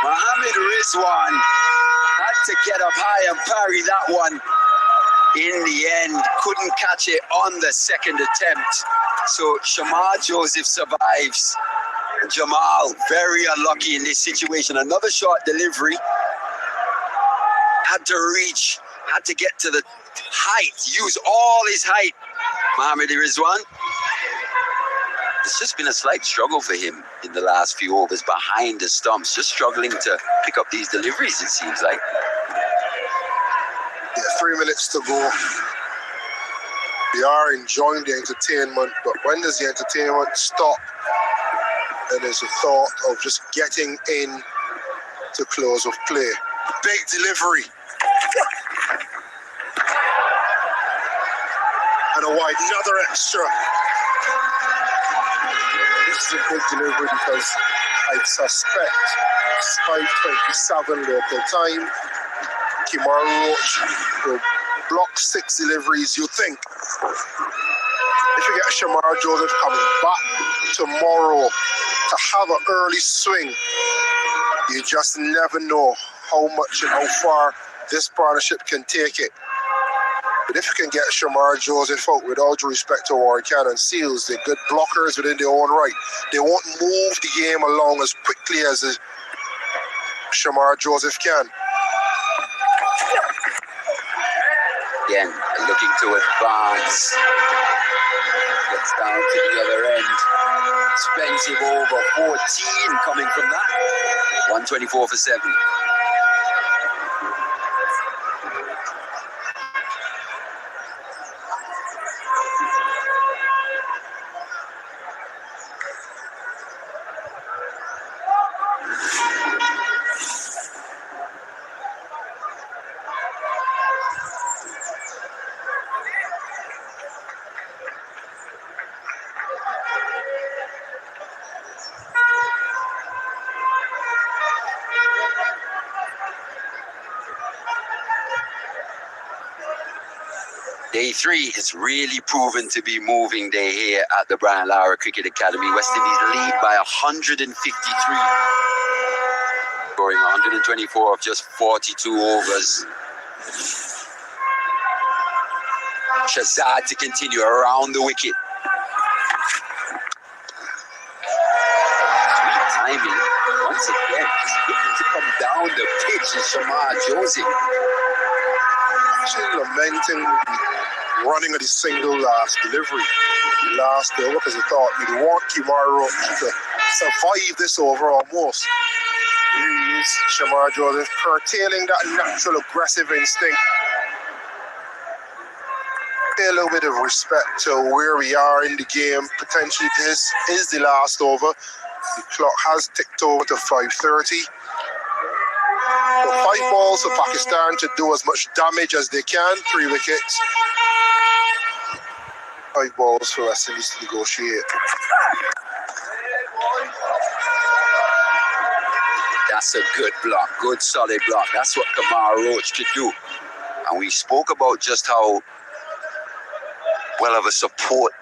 S5: Mohammed Rizwan had to get up high and parry that one. In the end, couldn't catch it on the second attempt. So Shamar Joseph survives. Jamal, very unlucky in this situation. Another short delivery. Had to reach, had to get to the height, use all his height. Mohammed Rizwan. It's just been a slight struggle for him in the last few overs behind the stumps. Just struggling to pick up these deliveries, it seems like.
S1: Yeah, 3 minutes to go. We are enjoying the entertainment, but when does the entertainment stop? And there's a thought of just getting in to close of play. Big delivery. And a wide, another extra. This is a big delivery because I suspect it's 5:27 local time. Kimara Roach will block 6 deliveries, you think. If you get Shamar Joseph coming back tomorrow to have an early swing, you just never know how much and how far this partnership can take it. But if you can get Shamar Joseph out, with all due respect to Warren Cannon Seals, they're good blockers within their own right. They won't move the game along as quickly as Shamar Joseph can.
S5: Again, looking to advance. Gets down to the other end. Expensive over 14 coming from that. 124 for 7. Day 3 is really proven to be moving day here at the Brian Lara Cricket Academy. West Indies lead by 153. Scoring 124 of just 42 overs. Shazad to continue around the wicket. Sweet timing. Once again, just looking to come down the pitch is Shamar Joseph.
S1: Actually lamenting running of the single last delivery. Last over because he thought you'd want Kimaro to survive this over almost. He's Shamar Joseph curtailing that natural aggressive instinct. Pay a little bit of respect to where we are in the game. Potentially this is the last over. The clock has ticked over to 5:30. So 5 balls for Pakistan to do as much damage as they can. 3 wickets. 5 balls for West Indies to negotiate.
S5: That's a good block, good solid block. That's what Kamar Roach could do. And we spoke about just how well of a support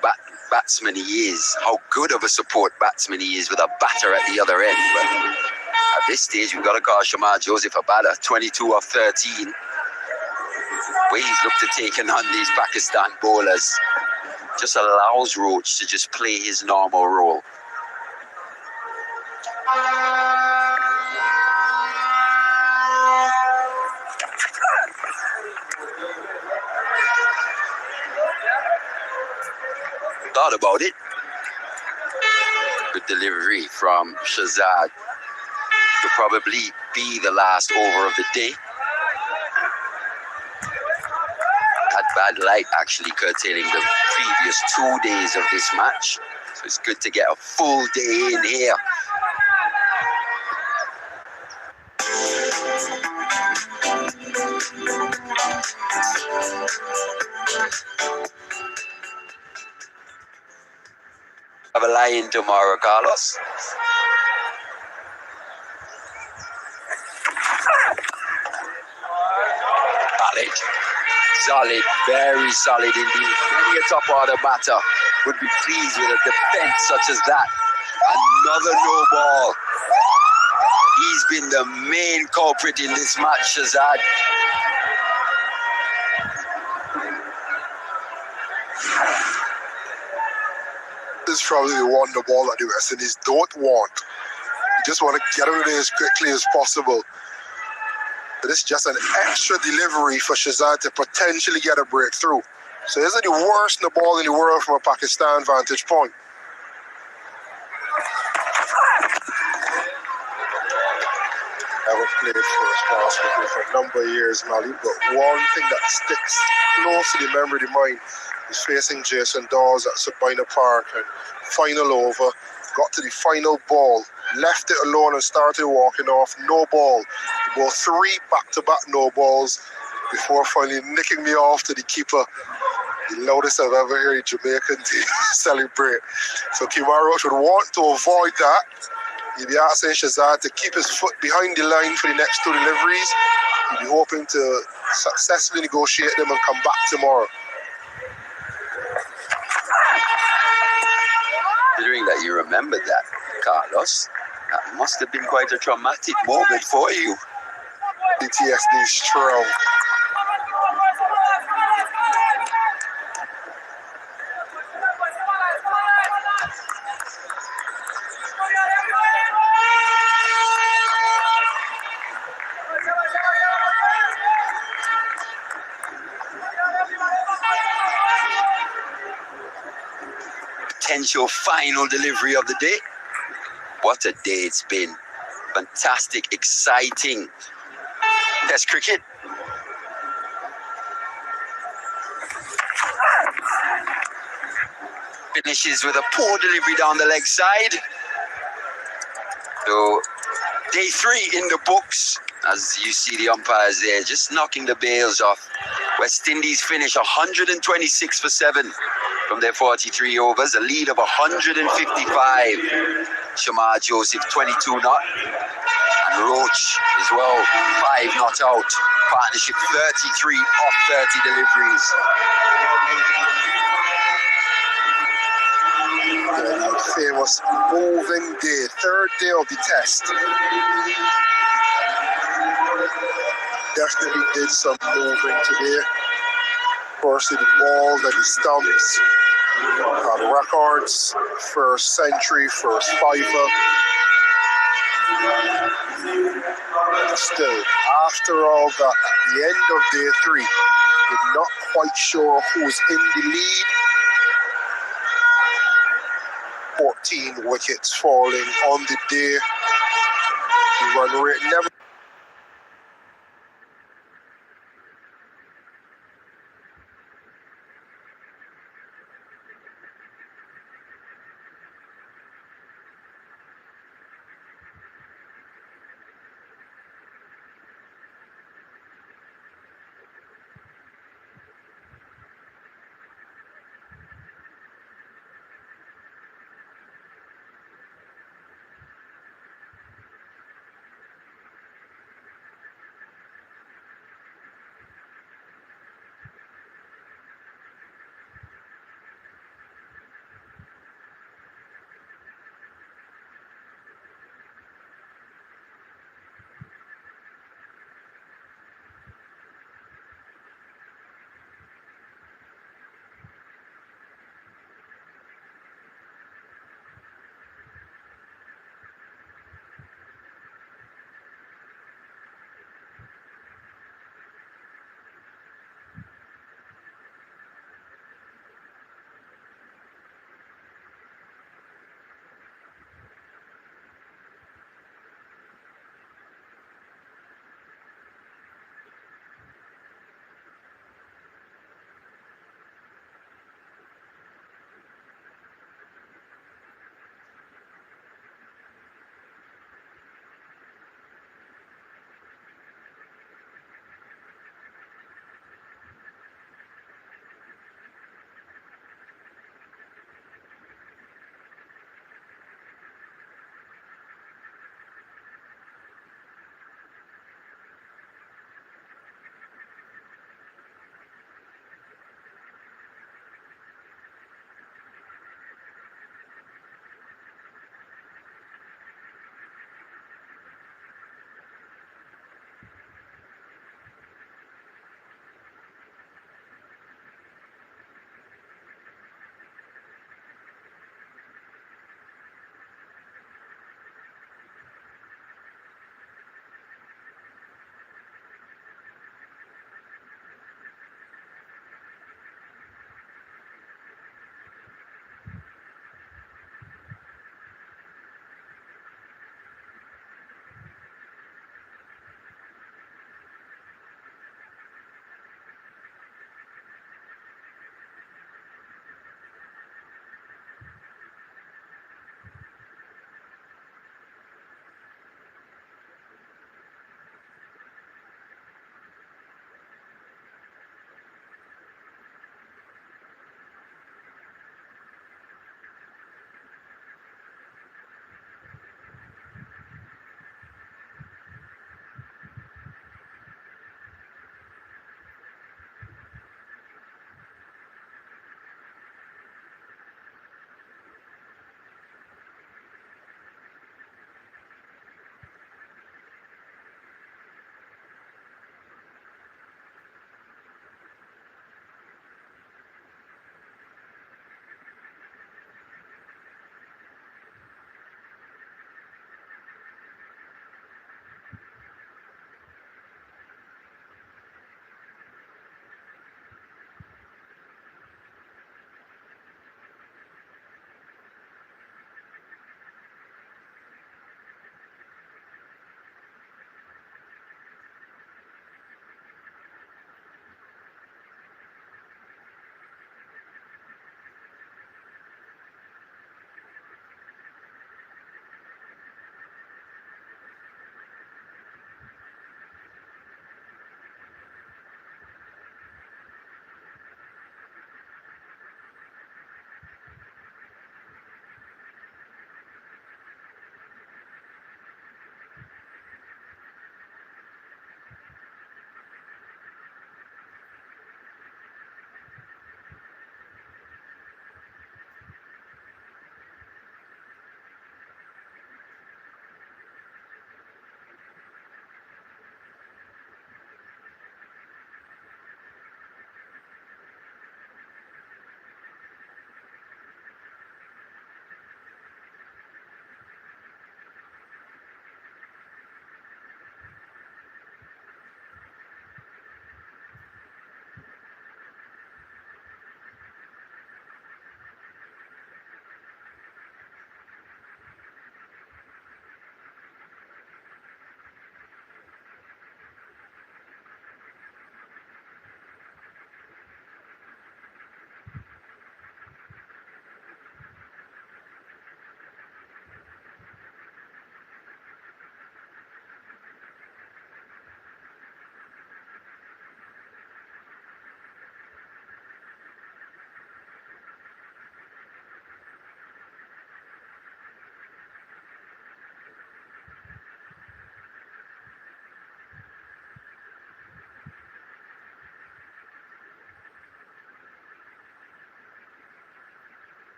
S5: batsman he is, how good of a support batsman he is with a batter at the other end. But at this stage, we've got to call Shamar Joseph a batter, 22 of 13. Way he's looked to taking on these Pakistan bowlers just allows Roach to just play his normal role. Thought about it. Good delivery from Shazad. Could probably be the last over of the day. Had bad light actually curtailing the previous 2 days of this match. So it's good to get a full day in here. Have a lie-in tomorrow, Carlos. Solid, very solid indeed. Any top order batter would be pleased with a defense such as that. Another no ball. He's been the main culprit in this match, Shazad.
S1: This is probably the one, the ball that the West Indies don't want. You just want to get rid of it as quickly as possible. But it's just an extra delivery for Shazad to potentially get a breakthrough. So this is the worst in the ball in the world from a Pakistan vantage point. I've played first class cricket for a number of years, Mali, but one thing that sticks close to the memory of the mind is facing Jason Dawes at Sabina Park and final over, got to the final ball, left it alone and started walking off, no ball. About 3 back-to-back no balls before finally nicking me off to the keeper. The loudest I've ever heard a Jamaican team celebrate. So Kimar Roach would want to avoid that. He'd be asking Shazad to keep his foot behind the line for the next 2 deliveries. He'd be hoping to successfully negotiate them and come back tomorrow.
S5: Considering that you remembered that, Carlos, that must have been quite a traumatic moment for you.
S1: PTSD strong.
S5: Potential final delivery of the day. What a day it's been. Fantastic, exciting Test cricket. Finishes with a poor delivery down the leg side. So day 3 in the books. As you see the umpires there, just knocking the bails off. West Indies finish 126 for 7 from their 43 overs, a lead of 155. Shamar Joseph 22 not, and Roach as well 5 not out. partnership, 33 off 30 deliveries.
S1: The famous moving day, third day of the test. Definitely did some moving today. First the balls and the stumps. On records, first century, first fiver. Still, after all that, at the end of day 3, we're not quite sure who's in the lead. 14 wickets falling on the day. The run rate never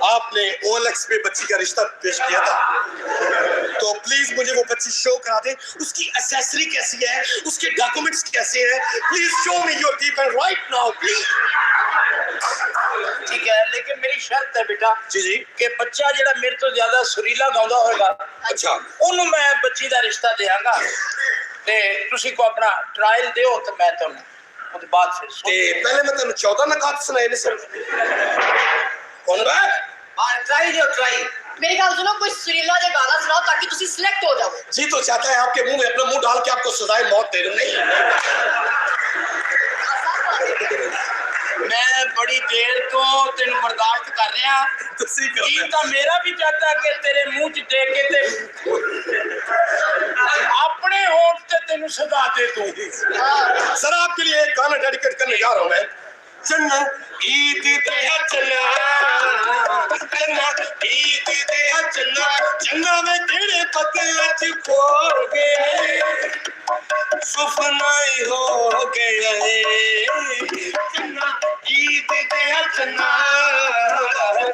S7: आपने OLX पे बच्ची का रिश्ता पेश किया था, तो please मुझे वो बच्ची शो करा दे। उसकी एक्सेसरी कैसी है, उसके डॉक्यूमेंट्स कैसे हैं, please show me your deepen right now please.
S8: ठीक है, लेकिन मेरी शर्त है बेटा
S7: जी जी।
S8: कि बच्चा ਜਿਹੜਾ ਮੇਰੇ ਤੋਂ ਜ਼ਿਆਦਾ ਸੁਰੀਲਾ ਗਾਉਂਦਾ ਹੋਵੇਗਾ
S7: अच्छा
S8: ਉਹਨੂੰ ਮੈਂ ਬੱਚੀ ਦਾ ਰਿਸ਼ਤਾ ਦੇਵਾਂਗਾ ਤੇ ਤੁਸੀਂ ਕੋ ਆਪਣਾ ਟ੍ਰਾਇਲ ਦਿਓ ਤੇ ਮੈਂ ਤੁਹਾਨੂੰ ਉਹਦੇ ਬਾਅਦ ਫਿਰ
S7: ते पहले मैं तेन 14 नकात सुनाए ने सर कौन है?
S8: ਹਾਂ ਟ੍ਰਾਈ ਦਿਓ ਟ੍ਰਾਈ
S9: मेरी गल सुनो, कोई सुरीला जो गाना सुनाओ ताकि तुसी सिलेक्ट हो जाओ।
S7: जी तो चाहता है आपके मुंह में अपना मुंह डाल के आपको सजाए मौत दे दूं। नहीं
S8: मैं बड़ी देर तो तेन बर्दाश्त कर रहा
S7: तुसी कर
S8: जी
S7: रहे
S8: तो मेरा भी चाहता कि तेरे मुंह च देख के ते अपने होठ ते तेन सजा दे दूं।
S7: सर आपके लिए एक गाना डेडिकेट करने जा रहा हूं मैं। चन्ना ईद दे चन्ना चन्ना ईद दे चन्ना चन्ना में तेरे पतला च खो गए सुपना ही हो गया है चन्ना ईद दे चन्ना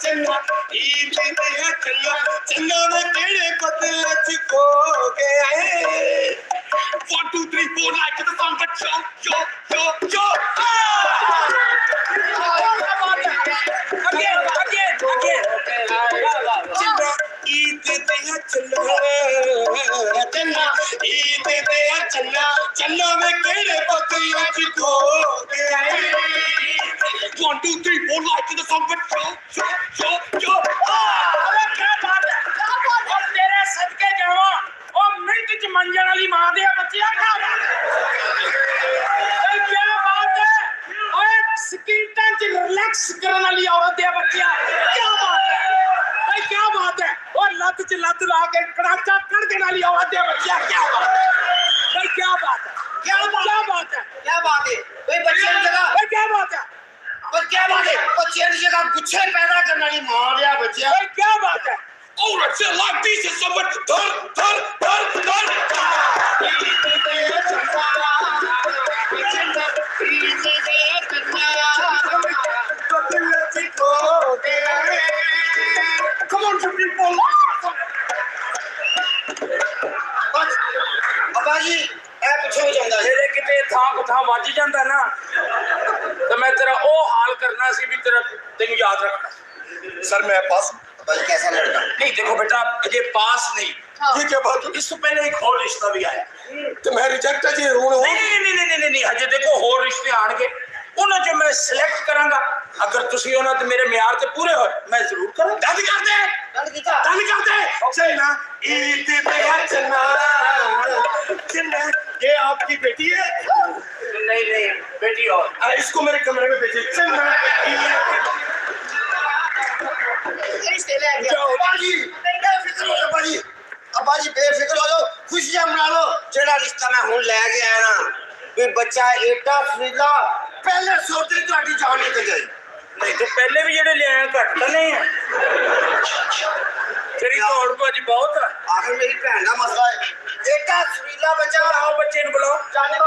S7: चन्ना ईद दे चन्ना चन्ना में तेरे पतला च खो गया है 1 2 3 4 like the song but yo चन्ना ईद दे चन्ना चन्ना ईद दे चन्ना चन्ना में केड़े पतिया च खो गया 1 2 3 4 like the song but yo
S8: अरे क्या बात है और तेरे सदके जावा ओ मिनट च मंजन वाली मां दे बच्चिया क्या बात है ओए स्किन च रिलैक्स करने वाली औरत दे बच्चिया क्या बात है भाई क्या बात है और लत च लत ला के कड़ाचा कर देने वाली औरत दे बच्चिया क्या बात है भाई क्या बात है क्या बात है
S9: क्या बात है कोई बच्चे की जगह
S8: भाई क्या बात है
S9: और क्या बात है बच्चे की जगह गुच्छे पैदा करने वाली मां दे बच्चे।
S8: भाई क्या बात है
S7: Oh, it's like this is someone thud Come on, some people.
S8: अब्बा जी ਇਹ ਪਿੱਛੇ ਹੋ ਜਾਂਦਾ ਜਿਹੜੇ ਕਿਤੇ ਥਾਂ ਵੱਜ ਜਾਂਦਾ ਨਾ ਤੇ ਮੈਂ ਤੇਰਾ ਉਹ ਹਾਲ ਕਰਨਾ ਸੀ ਵੀ ਤੈਨੂੰ ਯਾਦ ਰੱਖਣਾ।
S7: सर मैं पास
S8: कैसा लड़का नहीं देखो बेटा ये पास नहीं
S7: ये क्या बात
S8: इस तो पहले एक और रिश्ता भी आया
S7: तो मैं रिजेक्ट है जी हूं
S8: नहीं हजे देखो और रिश्ते आने उन्हें जो मैं सिलेक्ट करांगा अगर तुसी होना तो मेरे म्यार ते पूरे हो मैं जरूर करूं
S7: दंड कर दे चलना ईद पे चलना ये आपकी बेटी है
S8: नहीं बेटी और
S7: इसको मेरे कमरे में भेजिए चलना
S9: रिश्ते ले गया
S8: अब्बा जी बेफिक्र हो जाओ खुशियां मना लो जेड़ा रिश्ता मैं हुन ले के आया ना भी बच्चा एटा सुरीला पहले सोचते ਤੁਹਾਡੀ जान निकल गई नहीं तो पहले भी जेड़े ले आए घट तो नहीं है तेरी दौड़ भाजी बहुत है आखिर मेरी भैन का मसला है एटा सुरीला बच्चा आओ बच्चे ने बुलाओ जाने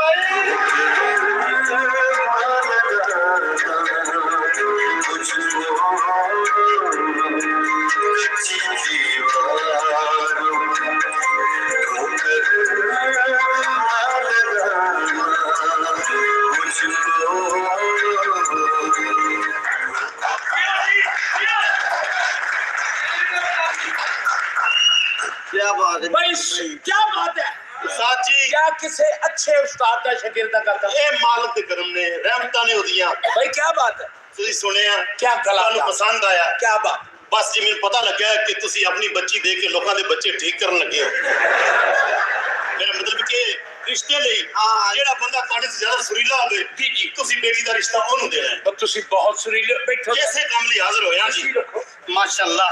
S8: क्या बात है भाई क्या बात है
S7: साथ जी
S8: क्या किसी अच्छे उस्ताद का शागिर्द करता
S7: ये मालिक दे करम ने रहमतां ने होदियां
S8: भाई क्या बात है
S7: ਤੁਸੀਂ ਸੁਣਿਆ
S8: क्या गला
S7: ਤੁਹਾਨੂੰ ਪਸੰਦ ਆਇਆ
S8: क्या बात
S7: ਬਸ ਜੀ ਮੈਨੂੰ ਪਤਾ ਲੱਗਿਆ ਕਿ ਤੁਸੀਂ ਆਪਣੀ ਬੱਚੀ ਦੇ ਕੇ ਲੋਕਾਂ ਦੇ ਬੱਚੇ ਠੀਕ ਕਰਨ ਲੱਗੇ ਹੋ ਮੇਰਾ ਮਤਲਬ ਕਿ ਰਿਸ਼ਤੇ ਲਈ ਜਿਹੜਾ ਬੰਦਾ ਤੁਹਾਡੇ ਤੋਂ ਜ਼ਿਆਦਾ ਸੁਰੀਲਾ ਹੋਵੇ ਜੀ ਤੁਸੀਂ ਬੇਟੀ ਦਾ ਰਿਸ਼ਤਾ ਉਹਨੂੰ ਦੇਣਾ ਹੈ
S8: ਤੁਸੀਂ ਬਹੁਤ ਸੁਰੀਲੇ ਬੈਠੋ
S7: ਇਸੇ ਕੰਮ ਲਈ ਹਾਜ਼ਰ ਹੋਇਆ ਜੀ ਮਾਸ਼ਾਅੱਲਾ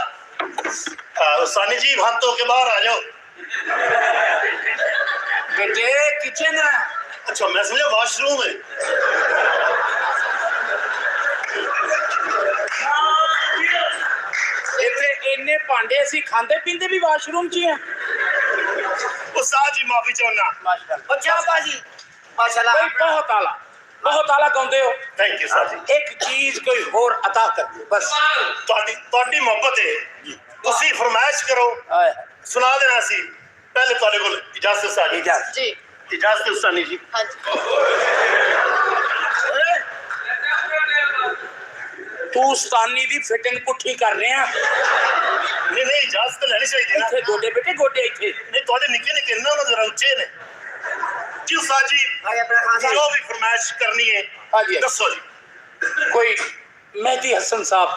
S7: सानी जी हाथ धो के बाहर आ जाओ
S8: बेटे किचन है
S7: अच्छा मैं समझा वॉशरूम है
S8: इतने इन्ने भांडे असी खांदे पींदे भी वाशरूम च ही हैं
S7: उस्ताद जी माफी चाहना
S8: माशाल्लाह बहुत आला गाउंदे हो
S7: ਥੈਂਕ ਯੂ ਸਰ ਜੀ
S8: ਇੱਕ ਚੀਜ਼ ਕੋਈ ਹੋਰ ਅਤਾ ਕਰ ਦਿਓ ਬਸ
S7: ਤੁਹਾਡੀ ਮੁਹੱਬਤ ਹੈ ਤੁਸੀਂ ਫਰਮਾਇਸ਼ ਕਰੋ ਸੁਣਾ ਦੇਣਾ ਸੀ ਪਹਿਲੇ ਤੁਹਾਡੇ ਕੋਲ ਇਜਾਜ਼ਤ ਸਾਡੀ
S4: ਜੀ
S7: ਇਜਾਜ਼ਤ ਸਾਨੀ ਜੀ
S8: ਤੂੰ ਉਸਤਾਨੀ ਦੀ ਫਿਟਿੰਗ ਪੁੱਠੀ ਕਰ ਰਿਹਾ
S7: ਨਹੀਂ ਇਜਾਜ਼ਤ ਲੈਣੀ ਚਾਹੀਦੀ ਨਾ
S8: ਇੱਥੇ ਗੋਡੇ ਬੇਟੇ ਗੋਡੇ ਇੱਥੇ
S7: ਨਹੀਂ ਤੁਹਾਡੇ ਨਿੱਕੇ ਨਿੱਕੇ ਨਾ ਉਹਨਾਂ ਦੇ ਰੰਚੇ ਨੇ ਜੀ ਉਸਤਾਦ ਜੀ ਜੋ ਵੀ ਫਰਮਾਇਸ਼ ਕਰਨੀ ਹੈ
S8: ਹਾਂਜੀ
S7: ਦੱਸੋ ਜੀ
S8: ਕੋਈ ਮਹਿਦੀ ਹਸਨ ਸਾਹਿਬ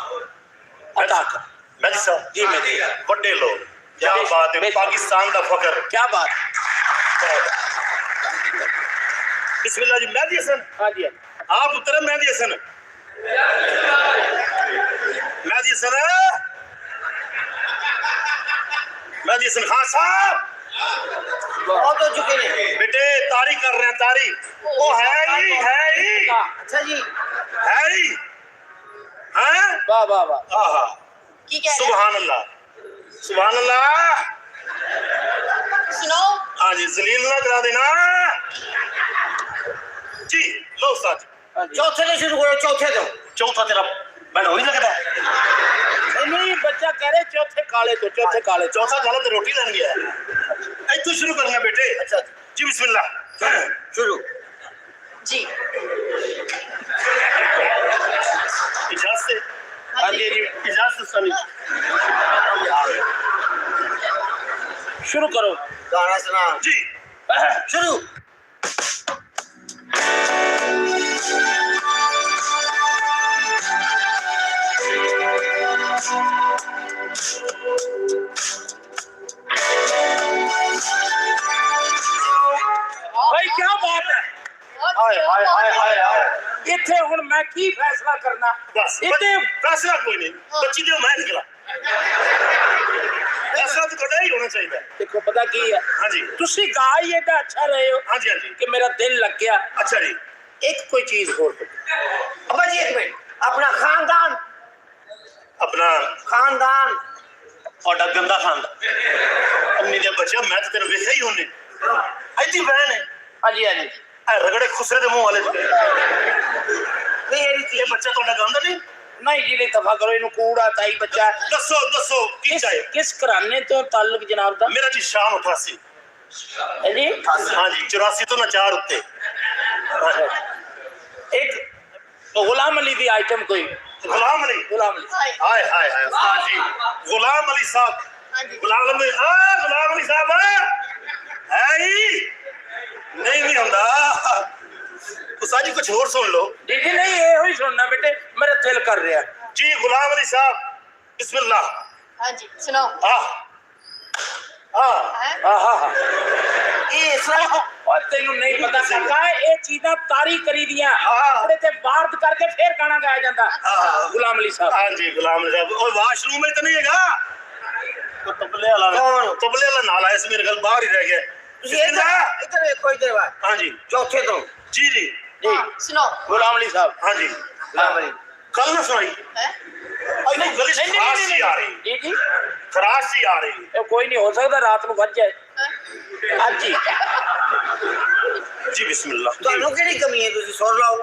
S8: ਅਤਾ ਕਰ
S7: ਮਹਿਦੀ ਸਾਹਿਬ
S8: ਜੀ ਮਹਿਦੀ
S7: ਵੱਡੇ ਲੋਕ क्या बात है पाकिस्तान का फकर
S8: क्या बात
S7: बिस्मिल्लाह जी मेहदी हसन
S8: हाँ जी
S7: आप उतरे मेहदी हसन मेहदी हसन मेहदी हसन खान साहब
S9: बहुत हो चुके हैं
S7: बेटे तारी कर रहे हैं तारी वो है ही
S9: अच्छा जी
S7: है ही हैं
S8: वाह वाह वाह
S7: आहा
S9: की कह रहे
S7: सुभान अल्लाह सुभान अल्लाह
S9: सुनो
S7: हाँ जी जलील ना करा देना जी लो साथ
S9: चौथे से शुरू करो चौथे तो
S7: चौथा तेरा मैंने वही लगता है
S8: नहीं बच्चा कह रहे चौथे काले तो चौथे काले
S7: चौथा खाला तो रोटी लेने गया है तू शुरू करना बेटे
S9: अच्छा
S7: जी बिस्मिल्लाह
S9: शुरू जी
S7: इजाजत से हाँ जी इजाजत सनी
S8: शुरू करो
S9: गाना सुना
S7: जी
S9: शुरू
S8: भाई क्या बात है हाय हाय हाय हाय हाय इत्थे हुन मैं की फैसला करना
S7: बस
S8: इत्थे
S7: फैसला कोई नहीं बच्ची दे मैं निकला फैसला तो कदा ही होना चाहिए
S8: देखो पता की है
S7: हाँ जी
S8: तुसी गा ही एदा अच्छा रहे हो
S7: हाँ जी
S8: कि मेरा दिल लग गया
S7: अच्छा जी
S8: एक कोई चीज और
S9: अब्बा जी एक मिनट अपना खानदान
S7: अपना
S9: खानदान
S7: और गंदा खानदान अन्नी दे बच्चा मैं तो तेरे वेखा ही होने ऐसी बहन है
S8: हाँ जी
S7: रगड़े खुसरे दे मुंह वाले
S9: नहीं
S7: ये बच्चा तो गंदा नहीं
S8: नहीं जी नहीं तफा करो इन्हू कूड़ा ताई बच्चा
S7: दसो दसो की चाहिए
S8: किस घराने तो ताल्लुक जनाब दा
S7: मेरा जी शाम 88
S8: है जी
S7: हाँ जी 84 तो ना 4 उत्ते
S8: एक गुलाम अली दी आइटम कोई
S7: गुलाम अली हाय हाय हाय हाँ जी गुलाम अली साहब गुलाम अली साहब है ही नहीं होंदा तो साजी कुछ और सुन लो
S8: जी जी नहीं ये ही सुनना बेटे मेरा दिल कर रहा
S7: जी गुलाम अली साहब बिस्मिल्लाह
S9: हाँ जी सुनो
S8: ये सुनो और तेनू नहीं पता सरका ये चीज़ां तारी करी दियां अपने ते वार्ड करके फिर गाना गाया जाता गुलाम अली साहब
S7: हाँ जी गुलाम अली साहब और वॉशरूम में तो नहीं हैगा तो तबले वाला नाला है मेरे घर बाहर ही रह गया
S9: इधर देखो इधर बात
S7: हाँ जी
S9: चौथे तो
S7: जी जी
S9: सुनो
S8: गुलाम अली साहब
S7: हाँ जी कल ना सुनाई नहीं गली से खराश सी आ रही
S8: जी जी
S7: खराश सी आ रही
S8: कोई नहीं हो सकता रात को बच जाए हाँ जी
S7: जी बिस्मिल्लाह
S9: ਤੁਹਾਨੂੰ ਕਿਹੜੀ ਕਮੀ ਹੈ ਤੁਸੀਂ ਸੁਣ ਲਓ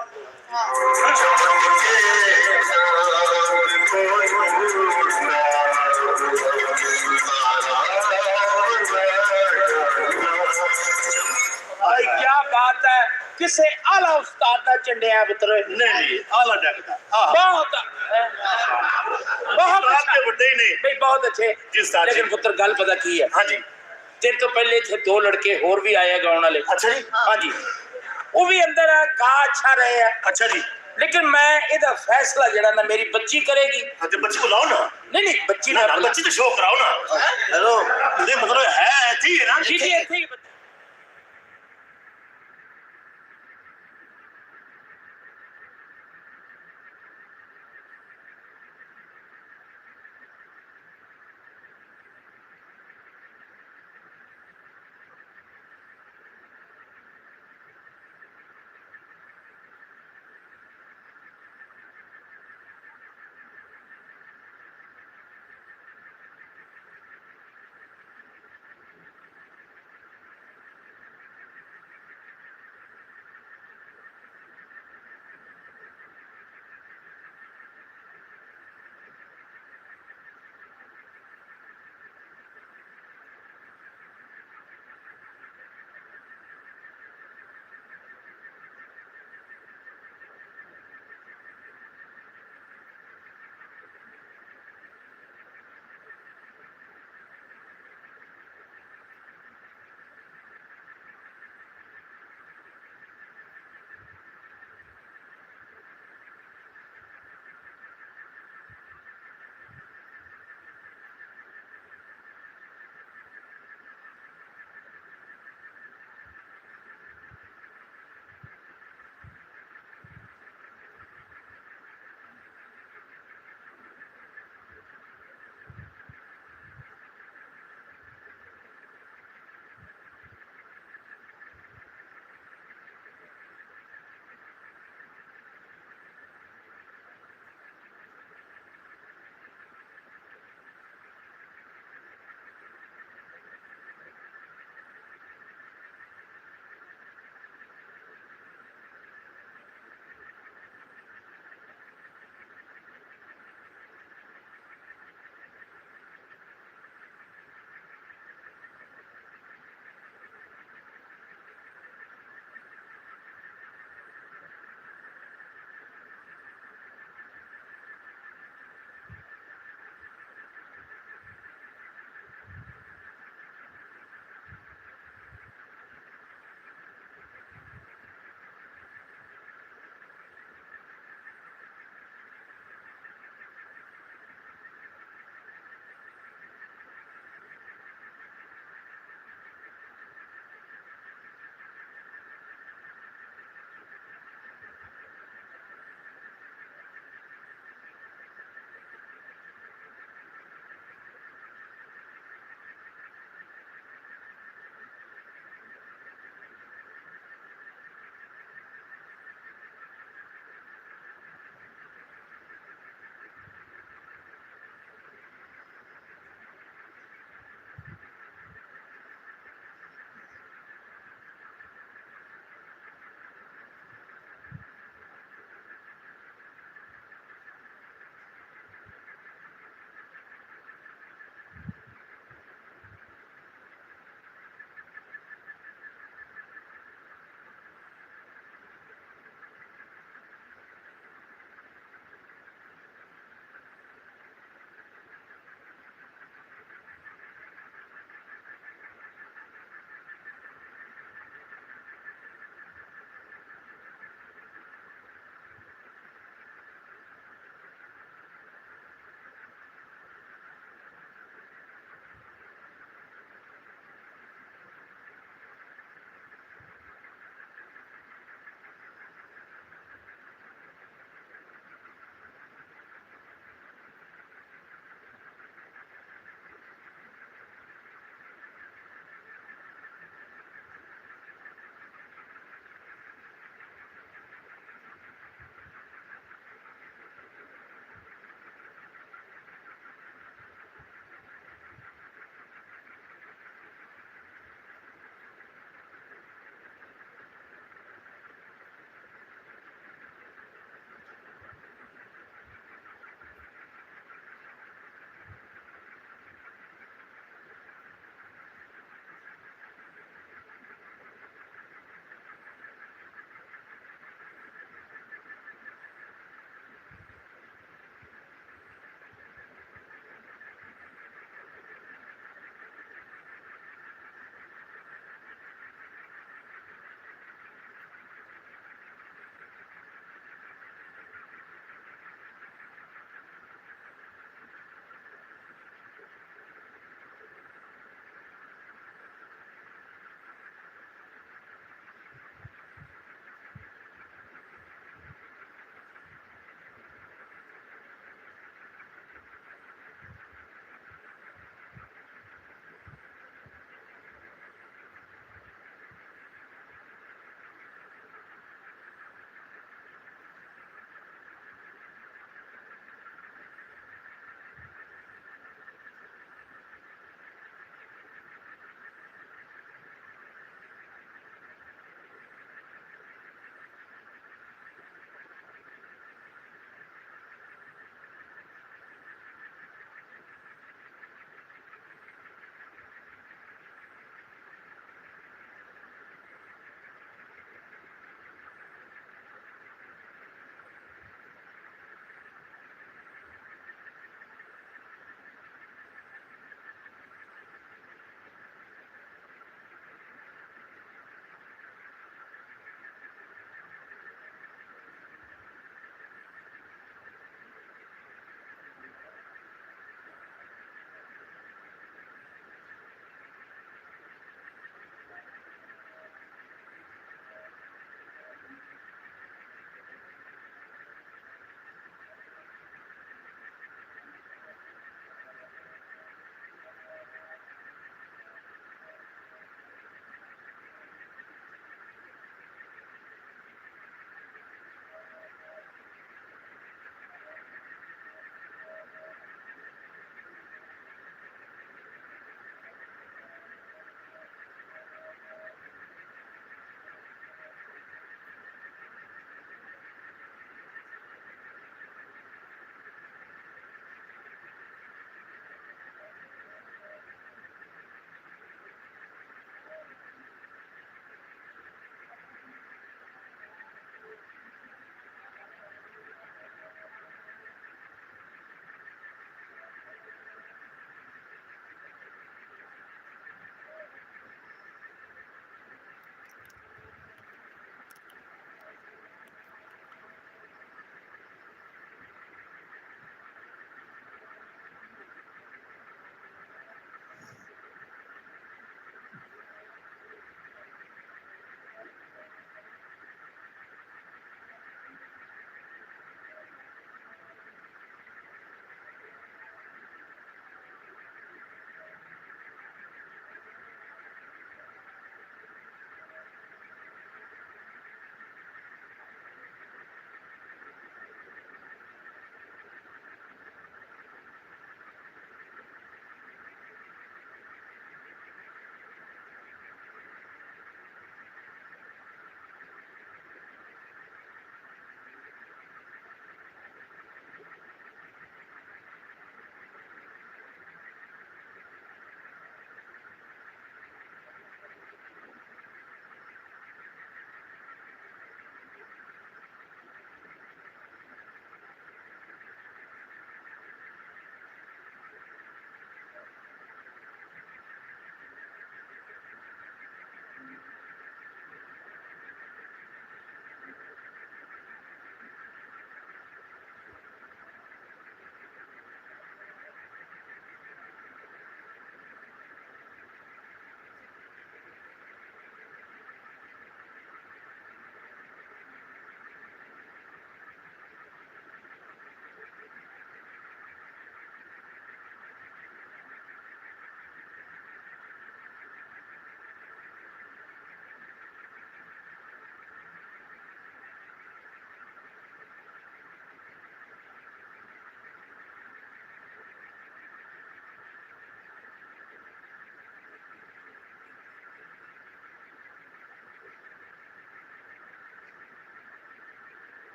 S8: क्या बात है किसे आला उस्ताद दा चंडिया पुत्र
S7: नहीं आला डकदा
S8: बहुत बहुत
S7: आपके बड़े ही नहीं
S8: भाई बहुत अच्छे
S7: जी उस्ताद
S8: लेकिन पुत्र गल पता की है
S7: हाँ जी
S8: तेरे तो पहले थे 2 लड़के और भी आए गाँव वाले
S7: अच्छा जी
S8: हाँ जी वो भी अंदर है गा अच्छा रहे हैं
S7: अच्छा जी
S8: लेकिन मैं इहदा फैसला जड़ा ना मेरी बच्ची करेगी
S7: हाँ तो बच्ची को लाओ ना
S8: नहीं बच्ची
S7: ना
S8: ना
S7: बच्ची तो शो कराओ ना हेलो मतलब है थी ना
S8: जी जी ऐसे ही